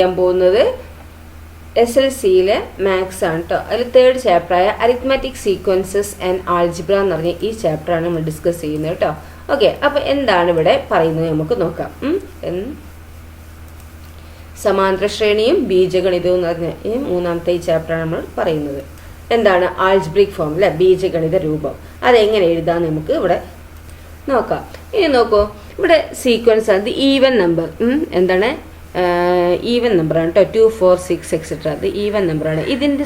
ചെയ്യാൻ പോകുന്നത് SLCയിലെ മാത്സ് ആണ് കേട്ടോ. അതിൽ 3rd ചാപ്റ്ററായ അരിത്മാറ്റിക് സീക്വൻസസ് ആൻഡ് ആൾജിബ്ര എന്ന് പറഞ്ഞ ഈ ചാപ്റ്ററാണ് നമ്മൾ ഡിസ്കസ് ചെയ്യുന്നത് കേട്ടോ. ഓക്കെ, അപ്പോൾ എന്താണ് ഇവിടെ പറയുന്നത് നമുക്ക് നോക്കാം. സമാന്തര ശ്രേണിയും ബീജഗണിതവും എന്ന് പറഞ്ഞ ഈ 3ാമത്തെ ഈ ചാപ്റ്ററാണ് നമ്മൾ പറയുന്നത്. എന്താണ് ആൾജിബ്രിക് ഫോം അല്ലെ, ബീജഗണിത രൂപം. അതെങ്ങനെ എഴുതാന്ന് നമുക്ക് ഇവിടെ നോക്കാം. ഇനി നോക്കൂ, ഇവിടെ സീക്വൻസ് ആണ് ഈവൻ നമ്പർ. എന്താണ് ഈവൻ നമ്പറാണ് കേട്ടോ. 2, 4, 6 എക്സെട്ര. അത് ഈവൻ നമ്പറാണ്. ഇതിൻ്റെ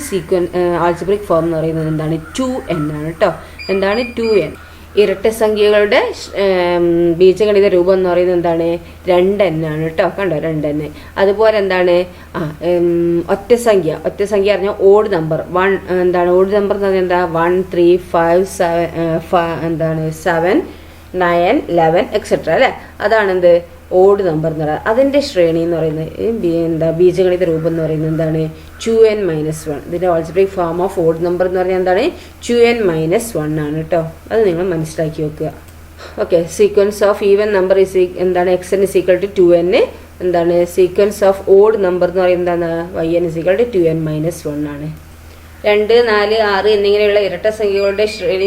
ആൾജിബ്രിക് ഫോം എന്ന് പറയുന്നത് എന്താണ്? 2n ആണ് കേട്ടോ. എന്താണ് 2n? ഇരട്ട സംഖ്യകളുടെ ബീജഗണിത രൂപം എന്ന് പറയുന്നത് എന്താണ്? 2n ആണ് കേട്ടോ. കണ്ടോ, 2n. അതുപോലെ എന്താണ് ഒറ്റ സംഖ്യ പറഞ്ഞാൽ ഓഡ് നമ്പർ 1. എന്താണ് ഓഡ് നമ്പർ എന്ന് പറഞ്ഞാൽ എന്താ? 1, 3, 5, 7 എന്താണ് 7, 9, 11 എക്സെട്ര അല്ലേ. അതാണെന്ത് ഓഡ് നമ്പർ എന്ന് പറയുന്നത്. അതിൻ്റെ ശ്രേണി എന്ന് പറയുന്നത് ബീജഗണിത രൂപം എന്ന് പറയുന്നത് എന്താണ്? 2n - 1. ഇതിൻ്റെ algebraic form of odd number എന്ന് പറഞ്ഞാൽ എന്താണ്? 2n - 1 ആണ് കേട്ടോ. അത് നിങ്ങൾ മനസ്സിലാക്കി വെക്കുക. Okay, sequence of even number എന്താണ്? xn = 2n. എന്താണ് സീക്വൻസ് ഓഫ് ഓഡ് നമ്പർ എന്ന് പറയുന്നത് എന്താണ്? yn = 2n - 1 ആണ്. 2, 4, 6 എന്നിങ്ങനെയുള്ള ഇരട്ട സംഖ്യകളുടെ ശ്രേണി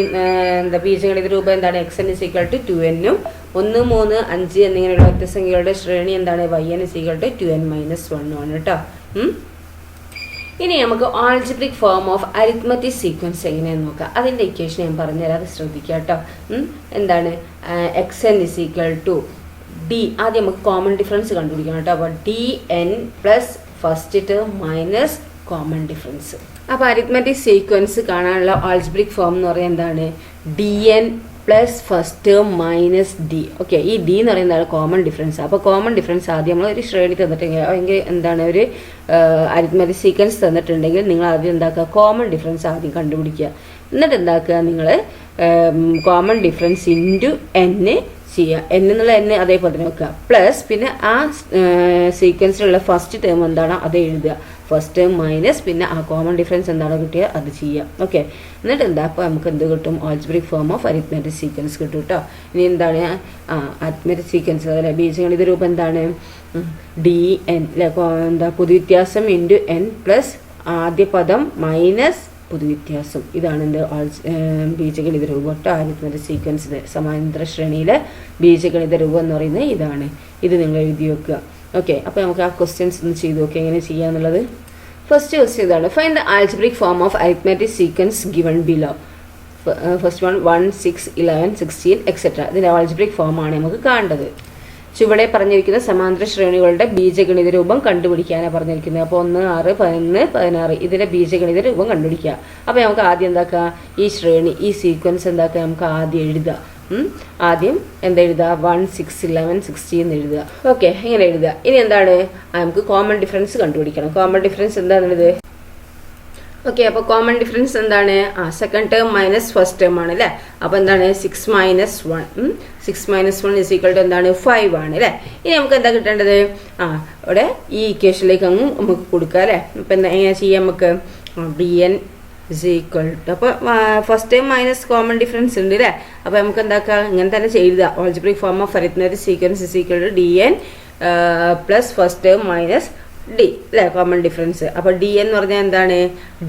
ബീജഗണിത രൂപം എന്താണ്? xn = 2n ഉം 1, 3, 5 എന്നിങ്ങനെയുള്ള ഒറ്റ സംഖ്യകളുടെ ശ്രേണി എന്താണ്? yn = 2n - 1 ആണ് കേട്ടോ. ഇനി നമുക്ക് algebraic form of arithmetic sequence എങ്ങനെയാണെന്ന് നോക്കാം. അതിൻ്റെ ഇക്വേഷൻ ഞാൻ പറഞ്ഞുതരാം, അത് ശ്രദ്ധിക്കുക കേട്ടോ. എന്താണ് xn = d. ആദ്യം നമുക്ക് കോമൺ ഡിഫറൻസ് കണ്ടുപിടിക്കണം കേട്ടോ. അപ്പോൾ dn plus first term minus common difference. അപ്പോൾ അരിത്മെറ്റിക് സീക്വൻസ് കാണാനുള്ള ആൾജിബ്രിക് ഫോം എന്ന് പറയുന്നത് എന്താണ്? dn plus first term minus d. Okay, ഈ d എന്ന് പറയുന്നതാണ് കോമൺ ഡിഫറൻസ്. അപ്പോൾ കോമൺ ഡിഫറൻസ് ആദ്യം നമ്മൾ ഒരു ശ്രേണി തന്നിട്ടുണ്ടെങ്കിൽ അല്ലെങ്കിൽ എന്താണ് ഒരു അരിത്മെറ്റിക് സീക്വൻസ് തന്നിട്ടുണ്ടെങ്കിൽ നിങ്ങൾ ആദ്യം എന്താക്കുക? കോമൺ ഡിഫറൻസ് ആദ്യം കണ്ടുപിടിക്കുക. എന്നിട്ട് എന്താക്കുക? നിങ്ങൾ കോമൺ ഡിഫറൻസ് ഇൻറ്റു n ചെയ്യുക. n എന്നുള്ള n അതേപോലെ തന്നെ വെക്കുക. പ്ലസ് പിന്നെ ആ സീക്വൻസിലുള്ള ഫസ്റ്റ് ടേം എന്താണോ അത് എഴുതുക. ഫസ്റ്റ് ടേം മൈനസ് പിന്നെ ആ കോമൺ ഡിഫറൻസ് എന്താണോ കിട്ടിയത് അത് ചെയ്യാം. ഓക്കെ, എന്നിട്ട് എന്താ അപ്പോൾ നമുക്ക് എന്ത് കിട്ടും? Algebraic form of arithmetic sequence കിട്ടും കേട്ടോ. ഇനി എന്താണ് അരിത്മെറ്റിക് സീക്വൻസ് അല്ലെ ബീജഗണിത രൂപം എന്താണ്? dn അല്ലെ പൊതുവ്യത്യാസം ഇൻറ്റു n പ്ലസ് ആദ്യ പദം മൈനസ് പൊതുവ്യത്യാസം. ഇതാണ് എന്ത് ബീജഗണിത രൂപം കേട്ടോ. അരിത്മെറ്റിക് സീക്വൻസിന് സമാന്തര ശ്രേണിയിലെ ബീജഗണിത രൂപം എന്ന് പറയുന്നത് ഇതാണ്. ഇത് നിങ്ങൾ എഴുതി വെക്കുക. ഓക്കെ, അപ്പോൾ നമുക്ക് ആ ക്വസ്റ്റ്യൻസ് ഒന്ന് ചെയ്ത് നോക്കാം എങ്ങനെ ചെയ്യാന്നുള്ളത്. ഫസ്റ്റ് ക്വസ്റ്റ്യൻ ഇതാണ്: find the algebraic form of arithmetic sequence given below. First 1, 6, 11, 16 etcetera. ഇതിൻ്റെ ആൾജിബ്രിക് ഫോമാണ് നമുക്ക് കാണേണ്ടത്. ചുവടെ പറഞ്ഞിരിക്കുന്ന സമാന്തര ശ്രേണികളുടെ ബീജഗണിത രൂപം കണ്ടുപിടിക്കാനാണ് പറഞ്ഞിരിക്കുന്നത്. അപ്പോൾ 1, 6, 11, 16 ഇതിൻ്റെ ബീജഗണിത രൂപം കണ്ടുപിടിക്കുക. അപ്പോൾ നമുക്ക് ആദ്യം എന്താക്കുക? ഈ ശ്രേണി ഈ സീക്വൻസ് എന്താക്കുക? നമുക്ക് ആദ്യം എഴുതുക. ആദ്യം എന്താ എഴുതുക? 1, 6, 11, 16 എന്ന് എഴുതുക. ഓക്കെ, ഇങ്ങനെ എഴുതുക. ഇനി എന്താണ്? നമുക്ക് കോമൺ ഡിഫറൻസ് കണ്ടുപിടിക്കണം. കോമൺ ഡിഫറൻസ് എന്താണുള്ളത്? ഓക്കെ, അപ്പോൾ കോമൺ ഡിഫറൻസ് എന്താണ്? Second term minus first term ആണ് അല്ലേ. അപ്പോൾ എന്താണ്? 6 - 1. 6 - 1 = എന്താണ്? 5 ആണ് അല്ലേ. ഇനി നമുക്ക് എന്താ കിട്ടേണ്ടത്? ഇവിടെ ഈ ഇക്വേഷനിലേക്ക് അങ്ങ് നമുക്ക് കൊടുക്കുക അല്ലേ. അപ്പോൾ എന്താ എങ്ങനെ ചെയ്യാം? നമുക്ക് dn = അപ്പോൾ first time minus common difference ഉണ്ട് അല്ലേ. അപ്പോൾ നമുക്ക് എന്താക്കുക? ഇങ്ങനെ തന്നെ ചെയ്താൽ algebraic form of arithmetic sequence dn plus first term minus d അല്ലേ, കോമൺ ഡിഫറൻസ്. അപ്പോൾ dn എന്ന് പറഞ്ഞാൽ എന്താണ്?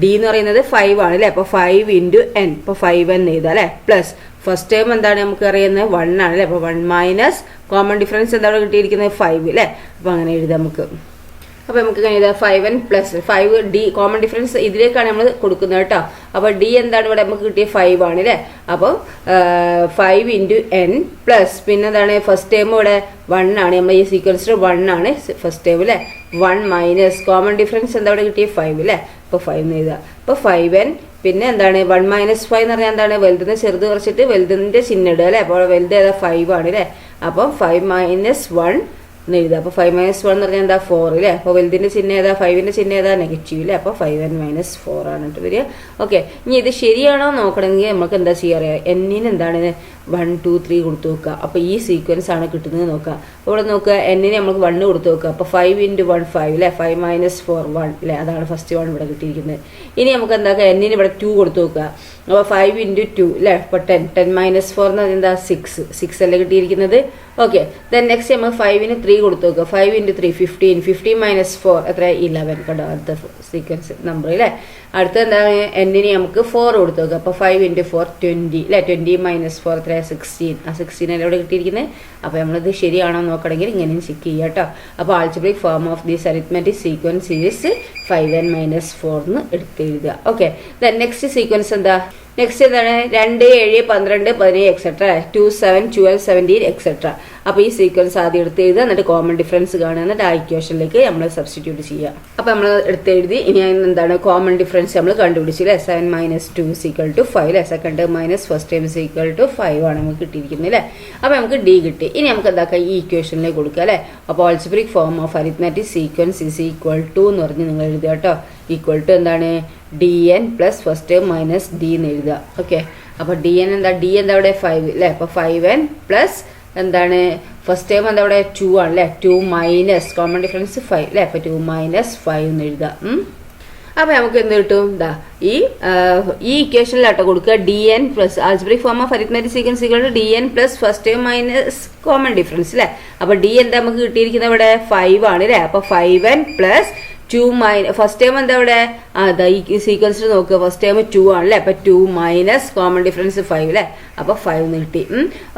d എന്ന് പറയുന്നത് 5 ആണ് അല്ലേ. അപ്പോൾ 5 × n. അപ്പോൾ 5n എഴുതാം അല്ലേ. പ്ലസ് ഫസ്റ്റ് ടേം എന്താണ് നമുക്ക് അറിയുന്നത്? 1 ആണ് അല്ലേ. അപ്പോൾ 1 മൈനസ് കോമൺ ഡിഫറൻസ് എന്താണ് കിട്ടിയിരിക്കുന്നത്? 5 അല്ലേ. അപ്പോൾ അങ്ങനെ എഴുതാം നമുക്ക്. അപ്പോൾ നമുക്ക് കഴിഞ്ഞാൽ 5n plus 5 d common difference ഇതിലേക്കാണ് നമ്മൾ കൊടുക്കുന്നത് കേട്ടോ. അപ്പോൾ d എന്താണ് ഇവിടെ നമുക്ക് കിട്ടിയ 5 ആണ് അല്ലേ. അപ്പോൾ 5 × n പ്ലസ് പിന്നെ എന്താണ്? ഫസ്റ്റ് ടേം ഇവിടെ 1 ആണ്. നമ്മൾ ഈ സീക്വൻസിൽ 1 ആണ് ഫസ്റ്റ് ടേം അല്ലേ. 1 മൈനസ് കോമൺ ഡിഫറൻസ് എന്താ ഇവിടെ കിട്ടിയ 5 അല്ലേ. അപ്പോൾ 5 എന്ന് എഴുതുക. അപ്പോൾ 5n പിന്നെ എന്താണ്? 1 - 5 എന്ന് പറഞ്ഞാൽ എന്താണ്? വലുതിന് ചെറുത് കുറച്ചിട്ട് വലുതിൻ്റെ ചിഹ്നം ഇടുക അല്ലേ. അപ്പോൾ വലുത് ഏതാ? 5 ആണ് അല്ലേ. അപ്പോൾ 5 - 1 എന്ന് എഴുതുക. അപ്പോൾ 5 - 1 എന്ന് പറഞ്ഞാൽ എന്താ? 4 അല്ലേ. അപ്പോൾ വലുതിൻ്റെ ചിഹ്നം ഏതാ? 5ൻ്റെ ചിഹ്നം ഏതാ? നെഗറ്റീവ് അല്ലേ. അപ്പോൾ 5n - 4 ആണ് വരിക. ഓക്കെ, ഇനി ഇത് ശരിയാണോ നോക്കണമെങ്കിൽ നമുക്ക് എന്താ ചെയ്യാറിയാം? എന്നിന് എന്താണ് 1 2 3 കൊടുത്തു നോക്കുക. അപ്പോൾ ഈ സീക്വൻസ് ആണ് കിട്ടുന്നത് നോക്കുക. ഇവിടെ നോക്കുക എന്നിന് നമുക്ക് 1 കൊടുത്തു നോക്കുക. അപ്പോൾ 5 × 1 5 അല്ലേ, 5 - 4 1 അല്ലേ, അതാണ് ഫസ്റ്റ് 1 ഇവിടെ കിട്ടിയിരിക്കുന്നത്. ഇനി നമുക്ക് എന്താക്കുക, എന്നിന് ഇവിടെ 2 കൊടുത്തു നോക്കുക. അപ്പോൾ 5 × 2 അല്ലേ, അപ്പോൾ 10 10 - 4 എന്ന് പറഞ്ഞാൽ എന്താ 6 അല്ലേ കിട്ടിയിരിക്കുന്നത്. ഓക്കെ, ദെൻ നെക്സ്റ്റ് നമ്മൾ 5-ന് 3 കൊടുത്തു നോക്കുക. 5 × 3 15 15 - 4 എത്ര 11 കണ്ടോ, അടുത്ത സീക്വൻസ് നമ്പർ അല്ലേ. അടുത്ത എന്താണ് എന്നിന് നമുക്ക് 4 കൊടുത്തു നോക്കുക. അപ്പോൾ 5 × 4 20 അല്ലേ, 20 - 4 എത്ര 16. ആ 16 അല്ലേ ഇവിടെ കിട്ടിയിരിക്കുന്നത്. അപ്പോൾ നമ്മളിത് ശരിയാണോ നോക്കണമെങ്കിൽ ഇങ്ങനെയും ചെക്ക് ചെയ്യുക കേട്ടോ. അപ്പോൾ algebraic form of this arithmetic sequence is 5n - 4 എന്ന് എടുത്തെഴുതുക. ഓക്കെ, ദെൻ നെക്സ്റ്റ് സീക്വൻസ് എന്താ, നെക്സ്റ്റ് എന്താണ് 2 7 12 17 എക്സെട്ര 2 7 12 17 എക്സെട്ര. അപ്പോൾ ഈ സീക്വൻസ് ആദ്യം എടുത്തെഴുതുക, എന്നിട്ട് കോമൺ ഡിഫറൻസ് കാണുക, എന്നിട്ട് ആ ഇക്വേഷനിലേക്ക് നമ്മൾ സബ്സ്റ്റിറ്റ്യൂട്ട് ചെയ്യുക. അപ്പോൾ നമ്മൾ എടുത്തെഴുതി. ഇനി എന്താണ് കോമൺ ഡിഫറൻസ് നമ്മൾ കണ്ടുപിടിച്ചു അല്ലേ. 7 - 2 = 5 അല്ലേ, സെക്കൻഡ് മൈനസ് ഫസ്റ്റ് ടൈം = 5 ആണ് നമുക്ക് കിട്ടിയിരിക്കുന്നത് അല്ലേ. അപ്പോൾ നമുക്ക് ഡി കിട്ടി. ഇനി നമുക്ക് എന്താക്കാം, ഈ ഇക്വേഷനിലേക്ക് കൊടുക്കുക അല്ലേ. അപ്പോൾ algebraic form of arithmetic sequence is equal to എന്ന് പറഞ്ഞ് നിങ്ങൾ എഴുതുക കേട്ടോ. ഈക്വൽ ടു എന്താണ് dn plus first term minus d എന്ന് എഴുതുക. ഓക്കെ, അപ്പോൾ dn എന്താ, ഡി എന്താ അവിടെ 5 അല്ലേ. അപ്പോൾ 5n പ്ലസ് എന്താണ് ഫസ്റ്റ് ടേം എന്താ അവിടെ 2 ആണ് അല്ലേ. 2 മൈനസ് കോമൺ ഡിഫറൻസ് 5 അല്ലേ. അപ്പോൾ 2 - 5 എന്ന് എഴുതുക. അപ്പോൾ നമുക്ക് എന്ത് കിട്ടും, ഇതാ ഈ ഇക്വേഷനിലാട്ടോ കൊടുക്കുക. dn plus algebraic form of arithmetic sequence = dn plus first term minus common difference അല്ലേ. അപ്പോൾ ഡി എന്താ നമുക്ക് കിട്ടിയിരിക്കുന്നത് ഇവിടെ 5 ആണ് അല്ലേ. അപ്പോൾ 5n പ്ലസ് 2 ഫസ്റ്റ് ടൈം എന്താ ഇവിടെ അതാ ഈ സീക്വൻസിൽ നോക്കുക. ഫസ്റ്റ് ടൈം 2 ആണല്ലേ. അപ്പോൾ 2 മൈനസ് കോമൺ ഡിഫറൻസ് 5 അല്ലേ. അപ്പോൾ 5 എന്ന് കിട്ടി.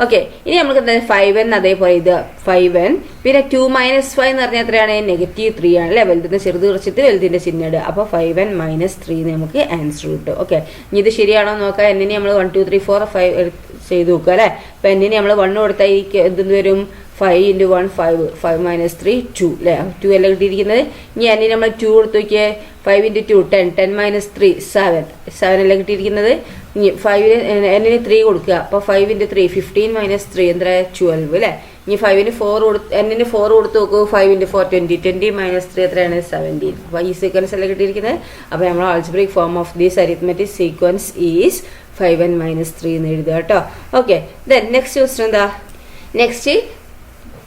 ഓക്കെ, ഇനി നമുക്ക് എന്താ 5n അതേപോലെ ഇത് 5n പിന്നെ 2 - 5 എന്ന് പറഞ്ഞാൽ എത്രയാണ് -3 ആണല്ലേ. വലുതിന് ചെറുത് കുറച്ചിട്ട് വലുതിൻ്റെ ചിഹ്നം ഇടുക. അപ്പോൾ 5n - 3 നമുക്ക് ആൻസർ കിട്ടും. ഓക്കെ, ഇനി ഇത് ശരിയാണോ നോക്കാം. എന്നിന് നമ്മൾ 1 2 3 4 5 ചെയ്ത് നോക്കുക അല്ലേ. അപ്പോൾ എന്നിന് നമ്മൾ 1 കൊടുത്താൽ ഈ എന്ത് വരും, 5 × 1 5 5 - 3 2 അല്ലേ. 2 അല്ലേ കിട്ടിയിരിക്കുന്നത്. ഇനി എന്നിന് നമ്മൾ 2 കൊടുത്ത് നോക്കിയേ. 5 × 2 10 10 - 3 7 അല്ലേ കിട്ടിയിരിക്കുന്നത്. ഇനി 5 എന്നിന് 3 കൊടുക്കുക. അപ്പോൾ 5 × 3 15 - 3 എന്താ 12 അല്ലേ. ഇനി 5-ന് 4 എന്നിന് 4 കൊടുത്ത് നോക്കൂ. 5 × 4 20 20 - 3 എത്രയാണ് 17. അപ്പോൾ ഈ സീക്വൻസ് അല്ലേ കിട്ടിയിരിക്കുന്നത്. അപ്പോൾ നമ്മൾ algebraic form of this arithmetic sequence is 5n - 3 എന്ന് എഴുതുക കേട്ടോ. ഓക്കെ, ദെൻ നെക്സ്റ്റ് ക്വസ്റ്റൻ എന്താ, നെക്സ്റ്റ്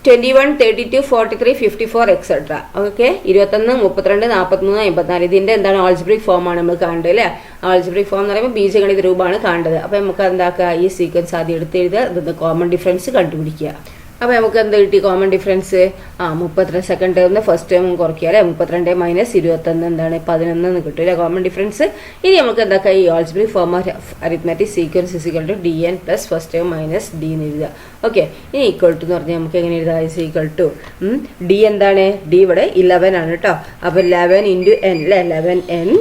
21 32 43 54 എക്സെട്ര. ഓക്കെ, 21 32 43 54 ഇതിൻ്റെ എന്താണ് ആൾജിബ്രിക് ഫോം ആണ് നമ്മൾ കാണേണ്ടത് അല്ലേ. ആൾജിബ്രിക് ഫോം എന്ന് പറയുമ്പോൾ ബീജഗണിത രൂപമാണ് കാണേണ്ടത്. അപ്പോൾ നമുക്ക് എന്താക്കുക, ഈ സീക്വൻസ് ആദ്യം എടുത്തെഴുതുക, ഇതിൻ്റെ കോമൺ ഡിഫറൻസ് കണ്ടുപിടിക്കുക. അപ്പോൾ നമുക്ക് എന്താ കിട്ടി കോമൺ ഡിഫറൻസ് 32 സെക്കൻഡ് ടേമിന് ഫസ്റ്റ് ടേം കുറയ്ക്കുക അല്ലേ. 32 - 21 എന്താണ് 11 എന്ന് കിട്ടും അല്ലേ കോമൺ ഡിഫറൻസ്. ഇനി നമുക്ക് എന്താക്കുക, ഈ algebraic form of arithmetic sequence = dn plus first term minus d എന്ന് എഴുതുക. ഓക്കെ, ഇനി ഈക്വൽ ടു എന്ന് പറഞ്ഞാൽ നമുക്ക് എങ്ങനെ എഴുതാം, ഈക്വൽ ടു ഡി എന്താണ്, ഡി ഇവിടെ 11 ആണ് കേട്ടോ. അപ്പോൾ 11 × n അല്ലേ, 11n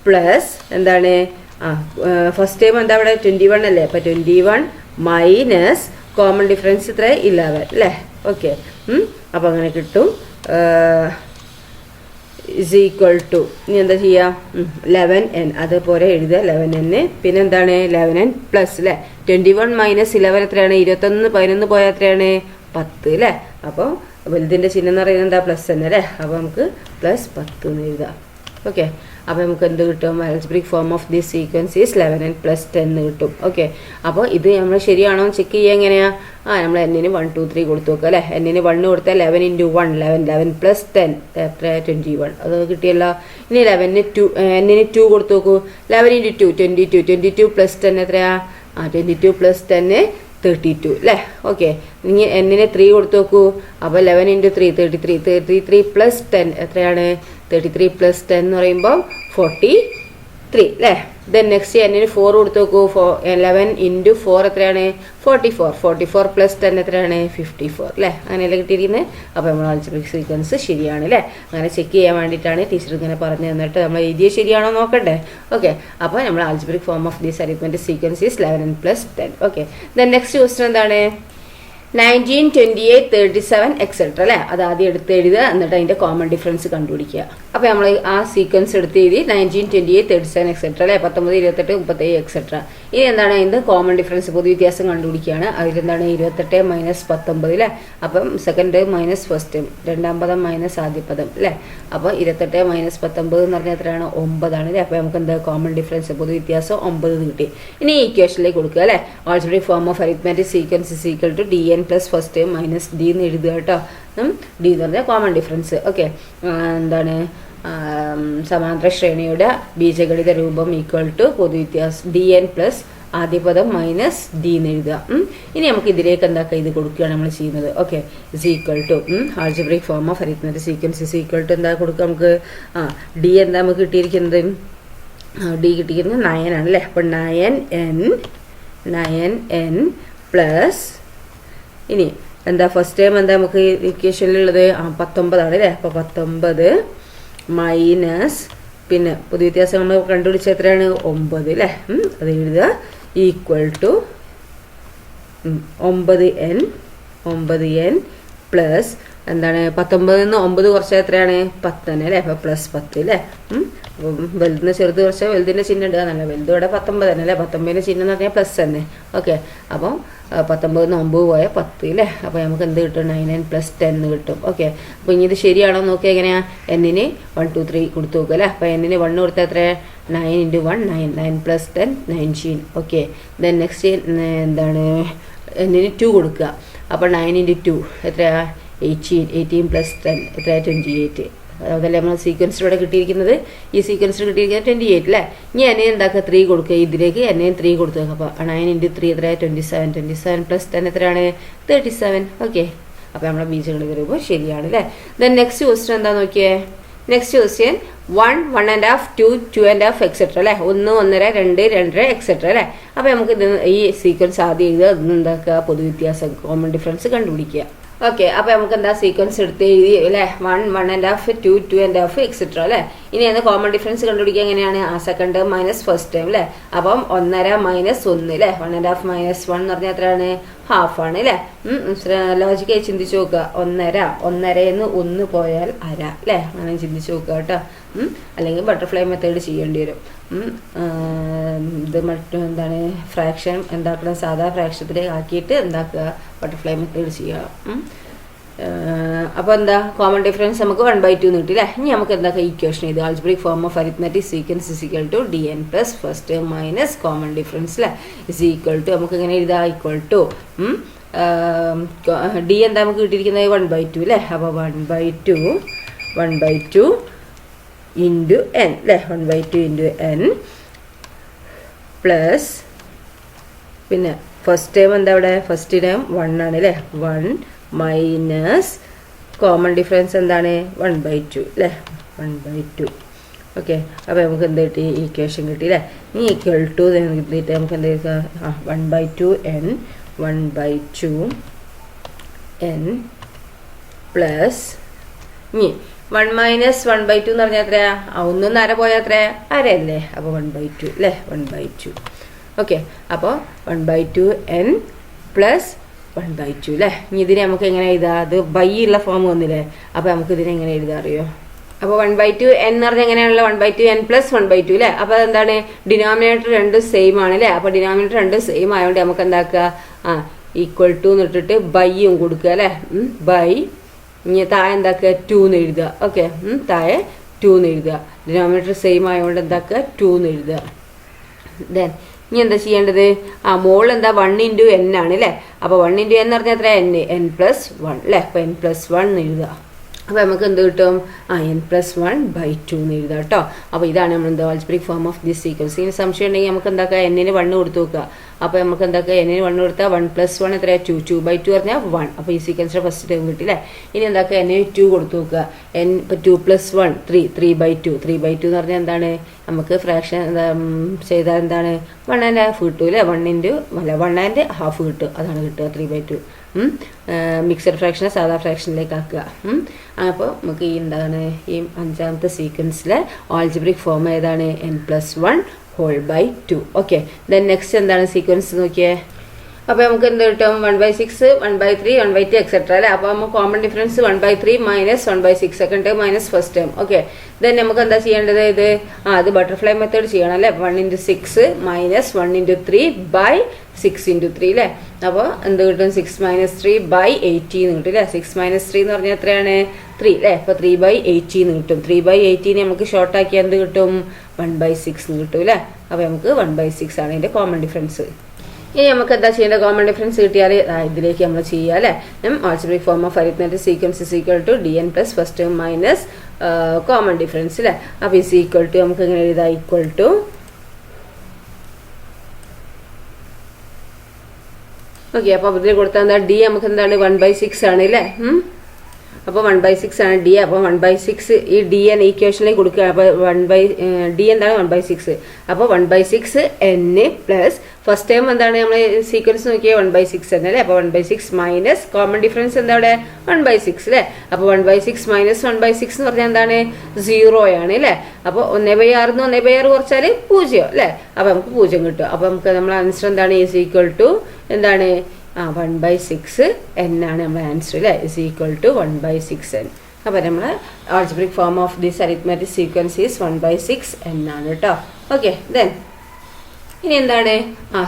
പ്ലസ് എന്താണ് ഫസ്റ്റ് ടൈം എന്താ ഇവിടെ 21 അല്ലേ. അപ്പോൾ 21 മൈനസ് കോമൺ ഡിഫറൻസ് ഇത്ര 11 അല്ലേ. ഓക്കെ, അപ്പോൾ അങ്ങനെ കിട്ടും ഈക്വൽ ടു. ഇനി എന്താ ചെയ്യുക, 11n അതേപോലെ എഴുതുക 11n. പിന്നെ എന്താണ് 11n പ്ലസ് അല്ലേ. 21 - 11 എത്രയാണ് 21 11 പോയാൽ എത്രയാണ് 10 അല്ലേ. അപ്പോൾ വലുതിൻ്റെ ചിഹ്നം എന്ന് പറയുന്നത് എന്താ പ്ലസ് തന്നെ അല്ലേ. അപ്പോൾ നമുക്ക് +10 എന്ന് എഴുതാം. ഓക്കെ, അപ്പോൾ നമുക്ക് എന്ത് കിട്ടും, algebraic form of this sequence is 11n + 10 എന്ന് കിട്ടും. ഓക്കെ, അപ്പോൾ ഇത് നമ്മൾ ശരിയാണോ ചെക്ക് ചെയ്യുക എങ്ങനെയാണ്, നമ്മൾ എന്നിന് 1 2 3 കൊടുത്തു നോക്കുക അല്ലേ. എന്നിന് 1 കൊടുത്താൽ 11 × 1 11 + 10 എത്ര 21 അത് കിട്ടിയല്ലോ. ഇനി 11-ന് 2 എന്നിന് 2 കൊടുത്തു നോക്കൂ. 11 × 2 22 22 + 10 എത്രയാ 22 + 10 32 അല്ലേ. ഓക്കെ, ഇനി എന്നിന് 3 കൊടുത്തു നോക്കൂ. അപ്പോൾ 11 × 3 33 33 + 10 എത്രയാണ് 33 + 10 എന്ന് പറയുമ്പോൾ 43 അല്ലേ. ദെൻ നെക്സ്റ്റ് എന്നിന് 4 കൊടുത്ത് നോക്കൂ. 11 × 4 എത്രയാണ് 44 44 + 10 എത്രയാണ് 54 അല്ലേ. അങ്ങനെയല്ലേ കിട്ടിയിരിക്കുന്നത്. അപ്പോൾ നമ്മൾ ആൾജിബ്രിക് സീക്വൻസ് ശരിയാണ് അല്ലേ. അങ്ങനെ ചെക്ക് ചെയ്യാൻ വേണ്ടിയിട്ടാണ് ടീച്ചർ ഇങ്ങനെ പറഞ്ഞു തന്നിട്ട് നമ്മൾ എഴുതിയത് ശരിയാണോ നോക്കണ്ടേ. ഓക്കെ, അപ്പോൾ നമ്മൾ algebraic form of this arithmetic sequence is 11n + 10. Okay, then next question എന്താണ് 19 28 37 എക്സെട്ര അല്ലേ. അത് ആദ്യം എടുത്ത് എഴുതുക, എന്നിട്ട് അതിൻ്റെ കോമൺ ഡിഫറൻസ് കണ്ടുപിടിക്കുക. അപ്പോൾ നമ്മൾ ആ സീക്വൻസ് എടുത്ത് എഴുതി 19 28 37 എക്സെട്ര അല്ലേ. 19 28 37 എക്സെട്ര. ഇനി എന്താണ് ഇതിൻ്റെ കോമൺ ഡിഫറൻസ് പൊതുവ്യത്യാസം കണ്ടുപിടിക്കുകയാണ്. അതിലെന്താണ് 28 മൈനസ് 19 അല്ലേ. അപ്പം സെക്കൻഡ് മൈനസ് ഫസ്റ്റ്, രണ്ടാം പദം മൈനസ് ആദ്യ പദം അല്ലേ. അപ്പോൾ 28 മൈനസ് 19 എന്ന് പറഞ്ഞാൽ എത്രയാണ് 9 ആണ് അല്ലേ. അപ്പോൾ നമുക്ക് എന്താ കോമൺ ഡിഫറൻസ് പൊതുവ്യത്യാസം 9 കിട്ടി. ഇനി ഈ ഇക്വേഷനിലേക്ക് കൊടുക്കുക അല്ലേ. Algebraic form of arithmetic sequence is equal to dn plus first term minus d എന്ന് എഴുതുക കേട്ടോ. ഡി എന്ന് പറഞ്ഞാൽ കോമൺ ഡിഫറൻസ്. ഓക്കെ, എന്താണ് സമാന്തര ശ്രേണിയുടെ ബീജഗണിത രൂപം ഈക്വൽ ടു പൊതുവ്യത്യാസം dn പ്ലസ് ആദ്യ പദം മൈനസ് d എന്ന് എഴുതുക. ഇനി നമുക്ക് ഇതിലേക്ക് എന്താക്കുക ഇത് കൊടുക്കുകയാണ് നമ്മൾ ചെയ്യുന്നത്. Okay, is equal to algebraic form of arithmetic sequence is equal to എന്താ കൊടുക്കുക നമുക്ക് d എന്താ നമുക്ക് കിട്ടിയിരിക്കുന്നത് d കിട്ടിയിരിക്കുന്നത് 9 ആണല്ലേ. അപ്പോൾ 9n പ്ലസ് ഇനി എന്താ ഫസ്റ്റ് ടൈം എന്താ നമുക്ക് ഇക്വേഷനിലുള്ളത് 19 ആണ് അല്ലേ. അപ്പോൾ 19 മൈനസ് പിന്നെ പൊതുവ്യത്യാസം നമ്മൾ കണ്ടുപിടിച്ച എത്രയാണ് 9 അല്ലേ. അത് എഴുതുക ഈക്വൽ ടു 9n പ്ലസ് എന്താണ് 19 നിന്ന് 9 കുറച്ചാൽ എത്രയാണ് 10 തന്നെ അല്ലേ. അപ്പോൾ പ്ലസ് 10 അല്ലേ. വലുതിന് ചെറുത് കുറച്ചാൽ വലുതിൻ്റെ ചിഹ്നം ഇടുക എന്നല്ല, വലുത് ഇവിടെ 19 തന്നെ അല്ലേ. 19ൻ്റെ ചിഹ്നം എന്ന് പറഞ്ഞാൽ പ്ലസ് തന്നെ. ഓക്കെ, അപ്പം 19 നിന്ന് 9 പോയാൽ 10 അല്ലേ. അപ്പോൾ നമുക്ക് എന്ത് കിട്ടും 9n പ്ലസ് 10 കിട്ടും. ഓക്കെ, അപ്പോൾ ഇനി ഇത് ശരിയാണോ നോക്കിയാൽ എങ്ങനെയാണ് എന്നിന് 1 2 3 കൊടുത്തു നോക്കുക അല്ലേ. അപ്പോൾ എന്നിന് 1 കൊടുത്താൽ എത്ര 9 × 1 9 പ്ലസ് 10 19. ഓക്കെ, ദെൻ നെക്സ്റ്റ് എന്താണ് എന്നിന് 2 കൊടുക്കുക. അപ്പോൾ 9 × 2 എത്രയാ 18 പ്ലസ് 10 എത്രയാ 28. അതല്ലേ നമ്മൾ സീക്വൻസിലൂടെ കിട്ടിയിരിക്കുന്നത്. ഈ സീക്വൻസിൽ കിട്ടിയിരിക്കുന്നത് 28 അല്ലേ. ഇനി എന്നെ എന്താക്കുക 3 കൊടുക്കുക ഇതിലേക്ക്, എന്നെ 3 കൊടുത്തു നോക്കുക. അപ്പോൾ 9 × 3 എത്രയാണ് 27 പ്ലസ് 10 എത്രയാണ് 37. ഓക്കെ, അപ്പോൾ നമ്മുടെ ബീജഗണിത രൂപം ശരിയാണ് അല്ലേ. ദെൻ നെക്സ്റ്റ് ക്വസ്റ്റ്യൻ എന്താ നോക്കിയേ. നെക്സ്റ്റ് ക്വസ്റ്റ്യൻ 1 1 1/2 2 2 1/2 എക്സെട്ര അല്ലേ. 1 1.5 2 2.5 എക്സെട്ര അല്ലേ. അപ്പോൾ നമുക്ക് ഇത് ഈ സീക്വൻസ് ആദ്യം എഴുതുക, ഇതൊന്നും എന്താക്കുക പൊതുവ്യത്യാസം കോമൺ ഡിഫറൻസ് കണ്ടുപിടിക്കുക. ഓക്കെ, അപ്പോൾ നമുക്ക് എന്താ സീക്വൻസ് എടുത്ത് എഴുതി അല്ലേ. 1 1 1/2 2 2 1/2 എക്സെട്ര അല്ലേ. ഇനി അത് കോമൺ ഡിഫറൻസ് കണ്ടുപിടിക്കുക എങ്ങനെയാണ് second term minus first time അല്ലേ. അപ്പം 1.5 മൈനസ് 1 അല്ലേ. 1.5 മൈനസ് 1 എന്ന് പറഞ്ഞാൽ എത്രയാണ് ഹാഫ് ആണ് അല്ലേ. ലോജിക്കായി ചിന്തിച്ച് നോക്കുക. 1.5 1.5 1 പോയാൽ അര അല്ലേ. അങ്ങനെ ചിന്തിച്ച് നോക്കുക കേട്ടോ. അല്ലെങ്കിൽ ബട്ടർഫ്ലൈ മെത്തേഡ് ചെയ്യേണ്ടി വരും. ഇത് എന്താണ് ഫ്രാക്ഷൻ എന്താക്കണം സാധാ ഫ്രാക്ഷത്തിലേക്ക് ആക്കിയിട്ട് എന്താക്കുക ബട്ടർഫ്ലൈ മെത്തേഡ് ചെയ്യുക. അപ്പോൾ എന്താ കോമൺ ഡിഫറൻസ് നമുക്ക് 1/2 കിട്ടി അല്ലേ. ഇനി നമുക്ക് എന്താ ഇക്വേഷൻ ഇത് algebraic form of arithmetic sequence is equal to dn plus first minus common difference അല്ലേ ഇസ് ഈക്വൽ ടു നമുക്ക് ഇങ്ങനെ എഴുതാം ഈക്വൽ ടു d എന്താ നമുക്ക് കിട്ടിയിരിക്കുന്നത് 1/2 അല്ലേ. അപ്പോൾ 1/2 ഇൻറ്റു n അല്ലേ. 1/2 ഇൻറ്റു n പ്ലസ് പിന്നെ ഫസ്റ്റ് ടൈം എന്താ ഇവിടെ ഫസ്റ്റ് ടൈം 1 ആണ് അല്ലേ. 1 മൈനസ് കോമൺ ഡിഫറൻസ് എന്താണ് 1/2 അല്ലേ. 1/2. ഓക്കെ, അപ്പോൾ നമുക്ക് എന്ത് കിട്ടി ഇക്വേഷൻ കിട്ടി അല്ലേ. ഈ ഈക്വൽ ടു കിട്ടിയിട്ട് നമുക്ക് എന്ത് ചെയ്യുക 1/2 n പ്ലസ് ഇനി 1 മൈനസ് 1/2 എന്ന് പറഞ്ഞാൽ എത്രയാ 1.5 പോയാൽ എത്രയാ അരയല്ലേ. അപ്പോൾ 1/2 അല്ലേ 1/2. ഓക്കെ, അപ്പോൾ 1/2 n പ്ലസ് 1/2 അല്ലേ. ഇനി ഇതിനെ നമുക്ക് എങ്ങനെ എഴുതാം അത് ബൈ ഉള്ള ഫോം വന്നില്ലേ. അപ്പോൾ നമുക്ക് ഇതിനെ എങ്ങനെ എഴുതാൻ അറിയോ. അപ്പോൾ 1/2 n എന്ന് പറഞ്ഞാൽ എങ്ങനെയാണല്ലോ 1/2 n പ്ലസ് 1/2 അല്ലേ. അപ്പോൾ അതെന്താണ് ഡിനോമിനേറ്റർ രണ്ടും സെയിം ആണ് അല്ലേ. അപ്പോൾ ഡിനോമിനേറ്റർ രണ്ടും സെയിം ആയതുകൊണ്ട് നമുക്ക് എന്താക്കുക ഈക്വൽ ടു എന്നിട്ടിട്ട് ബൈയും കൊടുക്കുക അല്ലേ. ബൈ ഇനി താഴെ എന്താക്കുക 2 എന്ന് എഴുതുക. ഓക്കെ, താഴെ 2 എന്ന് എഴുതുക. ഡിനോമിനേറ്റർ സെയിം ആയതുകൊണ്ട് എന്താക്കുക 2 എന്ന് എഴുതുക. ദെൻ ഇനി എന്താ ചെയ്യേണ്ടത് മോൾ എന്താ 1 × n ആണ് അല്ലേ. അപ്പോൾ 1 × n എന്ന് പറഞ്ഞാൽ എത്ര n പ്ലസ് 1 അല്ലേ. അപ്പോൾ n പ്ലസ് 1 എന്ന് എഴുതുക. അപ്പോൾ നമുക്ക് എന്ത് കിട്ടും n പ്ലസ് 1/2 എന്ന് എഴുതാം കേട്ടോ. അപ്പോൾ ഇതാണ് നമ്മൾ എന്താ algebraic form of this sequence. ഇനി സംശയം ഉണ്ടെങ്കിൽ നമുക്ക് എന്താക്കുക n-ന് 1 കൊടുത്ത് നോക്കുക. അപ്പോൾ നമുക്ക് എന്താക്കുക n-ന് 1 കൊടുത്താൽ 1 പ്ലസ് 1 എത്രയാണ് 2 2/2 പറഞ്ഞാൽ 1. അപ്പോൾ ഈ സീക്വൻസിൻ്റെ ഫസ്റ്റ് ടൈം കിട്ടില്ലേ. ഇനി എന്താക്കുക n-ന് 2 കൊടുത്ത് നോക്കുക. ഇപ്പോൾ 2 പ്ലസ് 1 3/2 3/2 എന്ന് പറഞ്ഞാൽ എന്താണ് നമുക്ക് ഫ്രാക്ഷൻ ചെയ്താൽ എന്താണ് 1.5 കിട്ടും അല്ലേ. 1 1.5 കിട്ടും അതാണ് കിട്ടുക 3/2. മിക്സഡ് ഫ്രാക്ഷനെ സാധാ ഫ്രാക്ഷനിലേക്ക് ആക്കുക. അപ്പോൾ നമുക്ക് ഈ എന്താണ് ഈ അഞ്ചാമത്തെ സീക്വൻസിലെ ആൾജിബ്രിക് ഫോം ഏതാണ് n+1/2. ഓക്കെ, ദെൻ നെക്സ്റ്റ് എന്താണ് സീക്വൻസ് നോക്കിയേ. അപ്പോൾ നമുക്ക് എന്ത് കിട്ടും 1/6 1/3 1/2 എക്സെട്ര അല്ലേ. അപ്പോൾ നമുക്ക് common difference 1/3 minus 1/6 second term minus first term. Okay, then നമുക്ക് എന്താ ചെയ്യേണ്ടത്? ഇത് ബട്ടർഫ്ലൈ മെത്തേഡ് ചെയ്യണം അല്ലേ. 1 × 6 മൈനസ് 1 × 3 ബൈ 6 × 3 അല്ലേ. അപ്പോൾ എന്ത് കിട്ടും? 6 - 3 ബൈ 18 കിട്ടും അല്ലേ. 6 - 3 എന്ന് പറഞ്ഞാൽ എത്രയാണ്? 3 അല്ലേ. അപ്പോൾ 3/18 കിട്ടും. 3/18 നമുക്ക് ഷോർട്ട് ആക്കിയാൽ എന്ത് കിട്ടും? 1/6 കിട്ടും അല്ലേ. അപ്പോൾ നമുക്ക് 1/6 ആണ് ഇതിൻ്റെ കോമൺ ഡിഫറൻസ്. ഇനി നമുക്ക് എന്താ ചെയ്യേണ്ടത്? കോമൺ ഡിഫറൻസ് കിട്ടിയാൽ ഇതിലേക്ക് നമ്മൾ ചെയ്യുക അല്ലേ. Algebraic form of arithmetic sequence is equal to dn plus first term minus common difference അല്ലേ. അപ്പോൾ ഇസ് ഈക്വൽ ടു നമുക്ക് എങ്ങനെ എഴുതാം? Equal to okay. അപ്പോൾ ഇതിൽ കൊടുത്താൽ എന്താ? ഡി നമുക്ക് എന്താണ്? 1/6 ആണ് അല്ലേ. അപ്പോൾ 1/6 ആണ് ഡി. അപ്പോൾ 1/6 ഈ ഡി എൻ ഈക്വേഷനിലേക്ക് കൊടുക്കുക. അപ്പോൾ ഡി എന്താണ്? 1/6. അപ്പോൾ 1/6 n പ്ലസ് ഫസ്റ്റ് ടൈം എന്താണ്? നമ്മൾ സീക്വൻസ് നോക്കിയാൽ 1/6 തന്നെ അല്ലേ. അപ്പോൾ 1/6 മൈനസ് കോമൺ ഡിഫറൻസ് എന്താ അവിടെ? 1/6 അല്ലേ. അപ്പോൾ 1/6 മൈനസ് 1/6 എന്ന് പറഞ്ഞാൽ എന്താണ്? 0 ആണ് അല്ലേ. അപ്പോൾ 1/6 1/6 കുറച്ചാൽ 0 അല്ലേ. അപ്പോൾ നമുക്ക് 0 കിട്ടും. അപ്പോൾ നമുക്ക് നമ്മുടെ ആൻസർ എന്താണ്? ഈസ് ഈക്വൽ ടു എന്താണ്? 1/6 n ആണ് നമ്മുടെ ആൻസർ അല്ലേ. Is equal to 1/6 n. അപ്പോൾ നമ്മൾ algebraic form of this arithmetic sequence is 1/6 n ആണ് കേട്ടോ. ഓക്കെ, ദെൻ ഇനി എന്താണ്?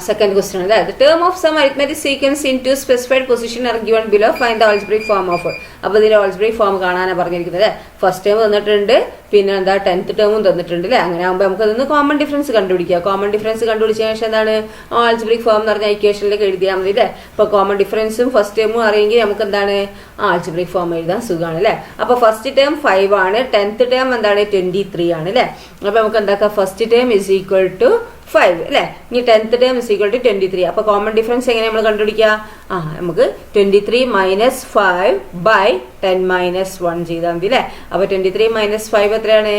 സെക്കൻഡ് ക്വസ്റ്റ്യൻ അല്ലേ. The term of some arithmetic sequence in two specified position are given below. Find the algebraic form of. അപ്പോൾ ഇതിൽ algebraic form കാണാനാണ് പറഞ്ഞിരിക്കുന്നത് അല്ലേ. ഫസ്റ്റ് ടേം തന്നിട്ടുണ്ട്, പിന്നെ എന്താ 10th ടേമും തന്നിട്ടുണ്ട് അല്ലേ. അങ്ങനെ ആകുമ്പോൾ നമുക്ക് അതിന് കോമൺ ഡിഫറൻസ് കണ്ടുപിടിക്കുക. കോമൺ ഡിഫറൻസ് കണ്ടുപിടിച്ച ശേഷം എന്താണ്? ആൾജിബ്രിക് ഫോം എന്ന് പറഞ്ഞാൽ ഇക്വേഷനിലേക്ക് എഴുതിയാൽ മതി അല്ലേ. ഇപ്പോൾ കോമൺ ഡിഫറൻസും ഫസ്റ്റ് ടേമും അറിയെങ്കിൽ നമുക്ക് എന്താണ്? ആൾജിബ്രിക് ഫോം എഴുതാൻ സുഖമാണ് അല്ലേ. അപ്പോൾ ഫസ്റ്റ് ടേം 5 ആണ്, 10th ടേം എന്താണ്? 23 ആണ് അല്ലേ. അപ്പോൾ നമുക്ക് എന്താക്കാം? First term is equal to 5 അല്ലേ. ഇനി 10th term is equal to 23. അപ്പോൾ കോമൺ ഡിഫറൻസ് എങ്ങനെ നമ്മൾ കണ്ടുപിടിക്കുക? നമുക്ക് 23 മൈനസ് 5 ബൈ 10 മൈനസ് 1 ചെയ്താൽ മതി അല്ലേ. അപ്പോൾ 23 മൈനസ് 5 എത്രയാണ്?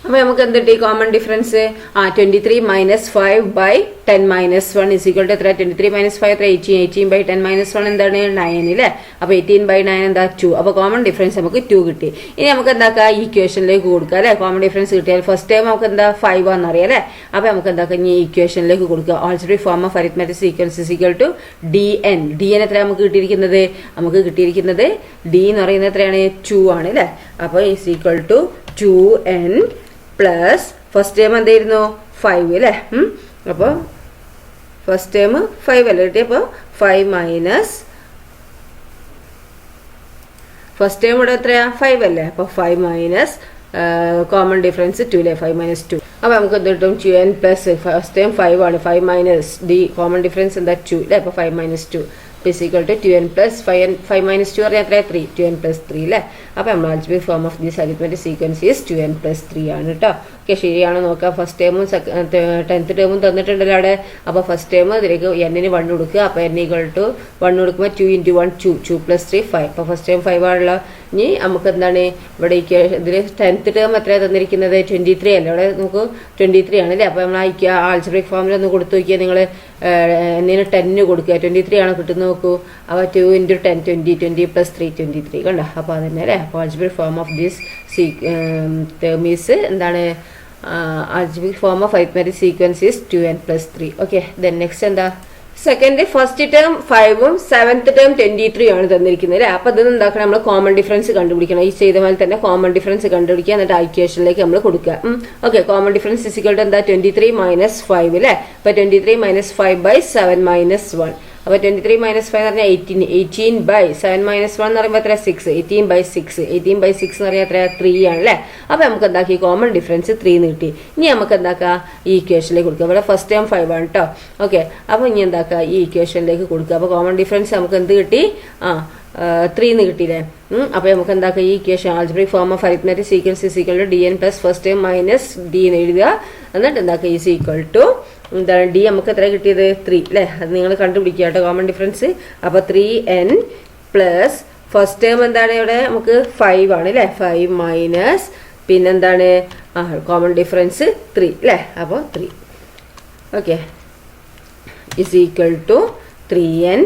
അപ്പോൾ നമുക്ക് എന്ത് കിട്ടി? Common difference 23 minus 5 by 10 minus 1 is equal to എത്ര? 23 മൈനസ് 5 എത്ര? 18. 18 ബൈ 10 മൈനസ് 1 എന്താണ്? 9 അല്ലേ. അപ്പോൾ 18 ബൈ 9 എന്താ? 2. അപ്പോൾ കോമൺ ഡിഫറൻസ് നമുക്ക് 2 കിട്ടി. ഇനി നമുക്ക് എന്താക്കാം? ഈ ഇക്വേഷനിലേക്ക് കൊടുക്കുക അല്ലേ. കോമൺ ഡിഫറൻസ് കിട്ടിയാൽ ഫസ്റ്റ് ടൈം നമുക്ക് എന്താ? 5 ആണെന്നറിയാം അല്ലേ. അപ്പോൾ നമുക്ക് എന്താക്കാം? ഈ ഇക്വേഷനിലേക്ക് കൊടുക്കുക. Algebraic form of arithmetic sequence is equal to dn. dn എത്ര നമുക്ക് കിട്ടിയിരിക്കുന്നത്? നമുക്ക് കിട്ടിയിരിക്കുന്നത് d എന്ന് പറയുന്നത് എത്രയാണ്? 2 ആണ് അല്ലേ. അപ്പോൾ is equal to 2n plus first time എന്തായിരുന്നു? 5 അല്ലേ. അപ്പോൾ ഫസ്റ്റ് ടൈം 5 അല്ലേ കിട്ടി. അപ്പോൾ 5 മൈനസ് ഫസ്റ്റ് ടൈം ഇവിടെ എത്രയാ? 5 അല്ലേ. അപ്പോൾ 5 മൈനസ് കോമൺ ഡിഫറൻസ് 2 അല്ലേ. 5 മൈനസ് 2. അപ്പോൾ നമുക്ക് എന്ത് കിട്ടും? 2n പ്ലസ് ഫസ്റ്റ് ടൈം 5 ആണ്. 5 മൈനസ് ഡി കോമൺ ഡിഫറൻസ് എന്താ? 2 അല്ലേ. അപ്പോൾ 5 minus 2 is equal to 2n plus 5 minus 2 പറഞ്ഞാൽ എത്രയാണ്? 3. 2n plus 3 അല്ലേ. അപ്പോൾ നമ്മൾ algebraic form of this arithmetic sequence is 2n plus 3 ആണ് കേട്ടോ. ഓക്കെ, ശരിയാണോ നോക്കാം. ഫസ്റ്റ് ടേമും 10th ടേമും തന്നിട്ടുണ്ടല്ലോ അവിടെ. അപ്പോൾ ഫസ്റ്റ് ടേം ഇതിലേക്ക് n-ന് 1 കൊടുക്കുക. അപ്പോൾ n ഈക്വൽ ടു 1 കൊടുക്കുമ്പോൾ 2 × 1 2 പ്ലസ് 3 5. അപ്പോൾ ഫസ്റ്റ് ടൈം 5 ആണല്ലോ. ഇനി നമുക്ക് എന്താണ് ഇവിടെ ഇതിൽ 10th ടേം എത്രയാണ് തന്നിരിക്കുന്നത്? 23 അല്ലേ. ഇവിടെ നമുക്ക് 23 ആണ് അല്ലേ. അപ്പോൾ നമ്മൾ ആൾജിബ്രിക് ഫോമിലൊന്ന് കൊടുത്തു നോക്കിയാൽ നിങ്ങൾ n-ന് 10 കൊടുക്കുക. 23 ആണ് കിട്ടുന്നത്. നോക്കൂ. അപ്പോൾ 2 × 10 20 പ്ലസ് 3 23 കണ്ടോ. അപ്പോൾ അതന്നെ അല്ലേ. അപ്പോൾ algebraic form of this term is എന്താണ്? Algebraic form of arithmetic sequence is 2n plus 3. Okay, then next എന്താ? സെക്കൻഡ് ഫസ്റ്റ് ടേം 5ഉം 7th ടേം 23 ആണ് തന്നിരിക്കുന്നത് അല്ലേ. അപ്പോൾ ഇത് എന്താക്കണം? നമ്മൾ കോമൺ ഡിഫറൻസ് കണ്ടുപിടിക്കണം. ഈ ചെയ്ത പോലെ തന്നെ കോമൺ ഡിഫറൻസ് കണ്ടുപിടിക്കുക. എന്നിട്ട് ഇക്വേഷനിലേക്ക് നമ്മൾ കൊടുക്കുക. Okay, common difference is equal to എന്താ? 23 മൈനസ് 5 അല്ലേ. അപ്പോൾ 23 മൈനസ് 5 ബൈ 7 മൈനസ് 1. അപ്പോൾ 23 മൈനസ് 5 എന്ന് പറഞ്ഞാൽ 18. 18 ബൈ 7 മൈനസ് 1 എന്ന് പറയുമ്പോൾ എത്ര? 6. 18 ബൈ 6. 18 ബൈ 6 എന്ന് പറഞ്ഞാൽ എത്ര? 3 ആണ് അല്ലേ. അപ്പോൾ നമുക്ക് എന്താക്കി? കോമൺ ഡിഫറൻസ് 3 എന്ന് കിട്ടി. ഇനി നമുക്ക് എന്താക്കാം? ഈ ഇക്വേഷനിലേക്ക് കൊടുക്കുക. ഇവിടെ ഫസ്റ്റ് ടൈം 5 ആണ് കേട്ടോ. ഓക്കെ, അപ്പോൾ ഇനി എന്താക്കുക? ഈ ഇക്വേഷനിലേക്ക് കൊടുക്കുക. അപ്പോൾ കോമൺ ഡിഫറൻസ് നമുക്ക് എന്ത് കിട്ടി? 3 എന്ന് കിട്ടിയില്ലേ. അപ്പോൾ നമുക്ക് എന്താക്കുക? ഈ equation algebraic form of arithmetic sequence is equal to dn plus first time minus d എന്ന് എഴുതുക. എന്നിട്ട് എന്താക്കുക? ഈസ് ഈക്വൽ ടു എന്താണ്? ഡി നമുക്ക് എത്ര കിട്ടിയത്? 3 അല്ലേ. അത് നിങ്ങൾ കണ്ടുപിടിക്കുക കേട്ടോ കോമൺ ഡിഫറൻസ്. അപ്പോൾ 3n പ്ലസ് ഫസ്റ്റ് ടേം എന്താണ്? ഇവിടെ നമുക്ക് 5 ആണ് അല്ലേ. 5 മൈനസ് പിന്നെന്താണ്? കോമൺ ഡിഫറൻസ് 3 അല്ലേ. അപ്പോൾ 3 okay is equal to 3n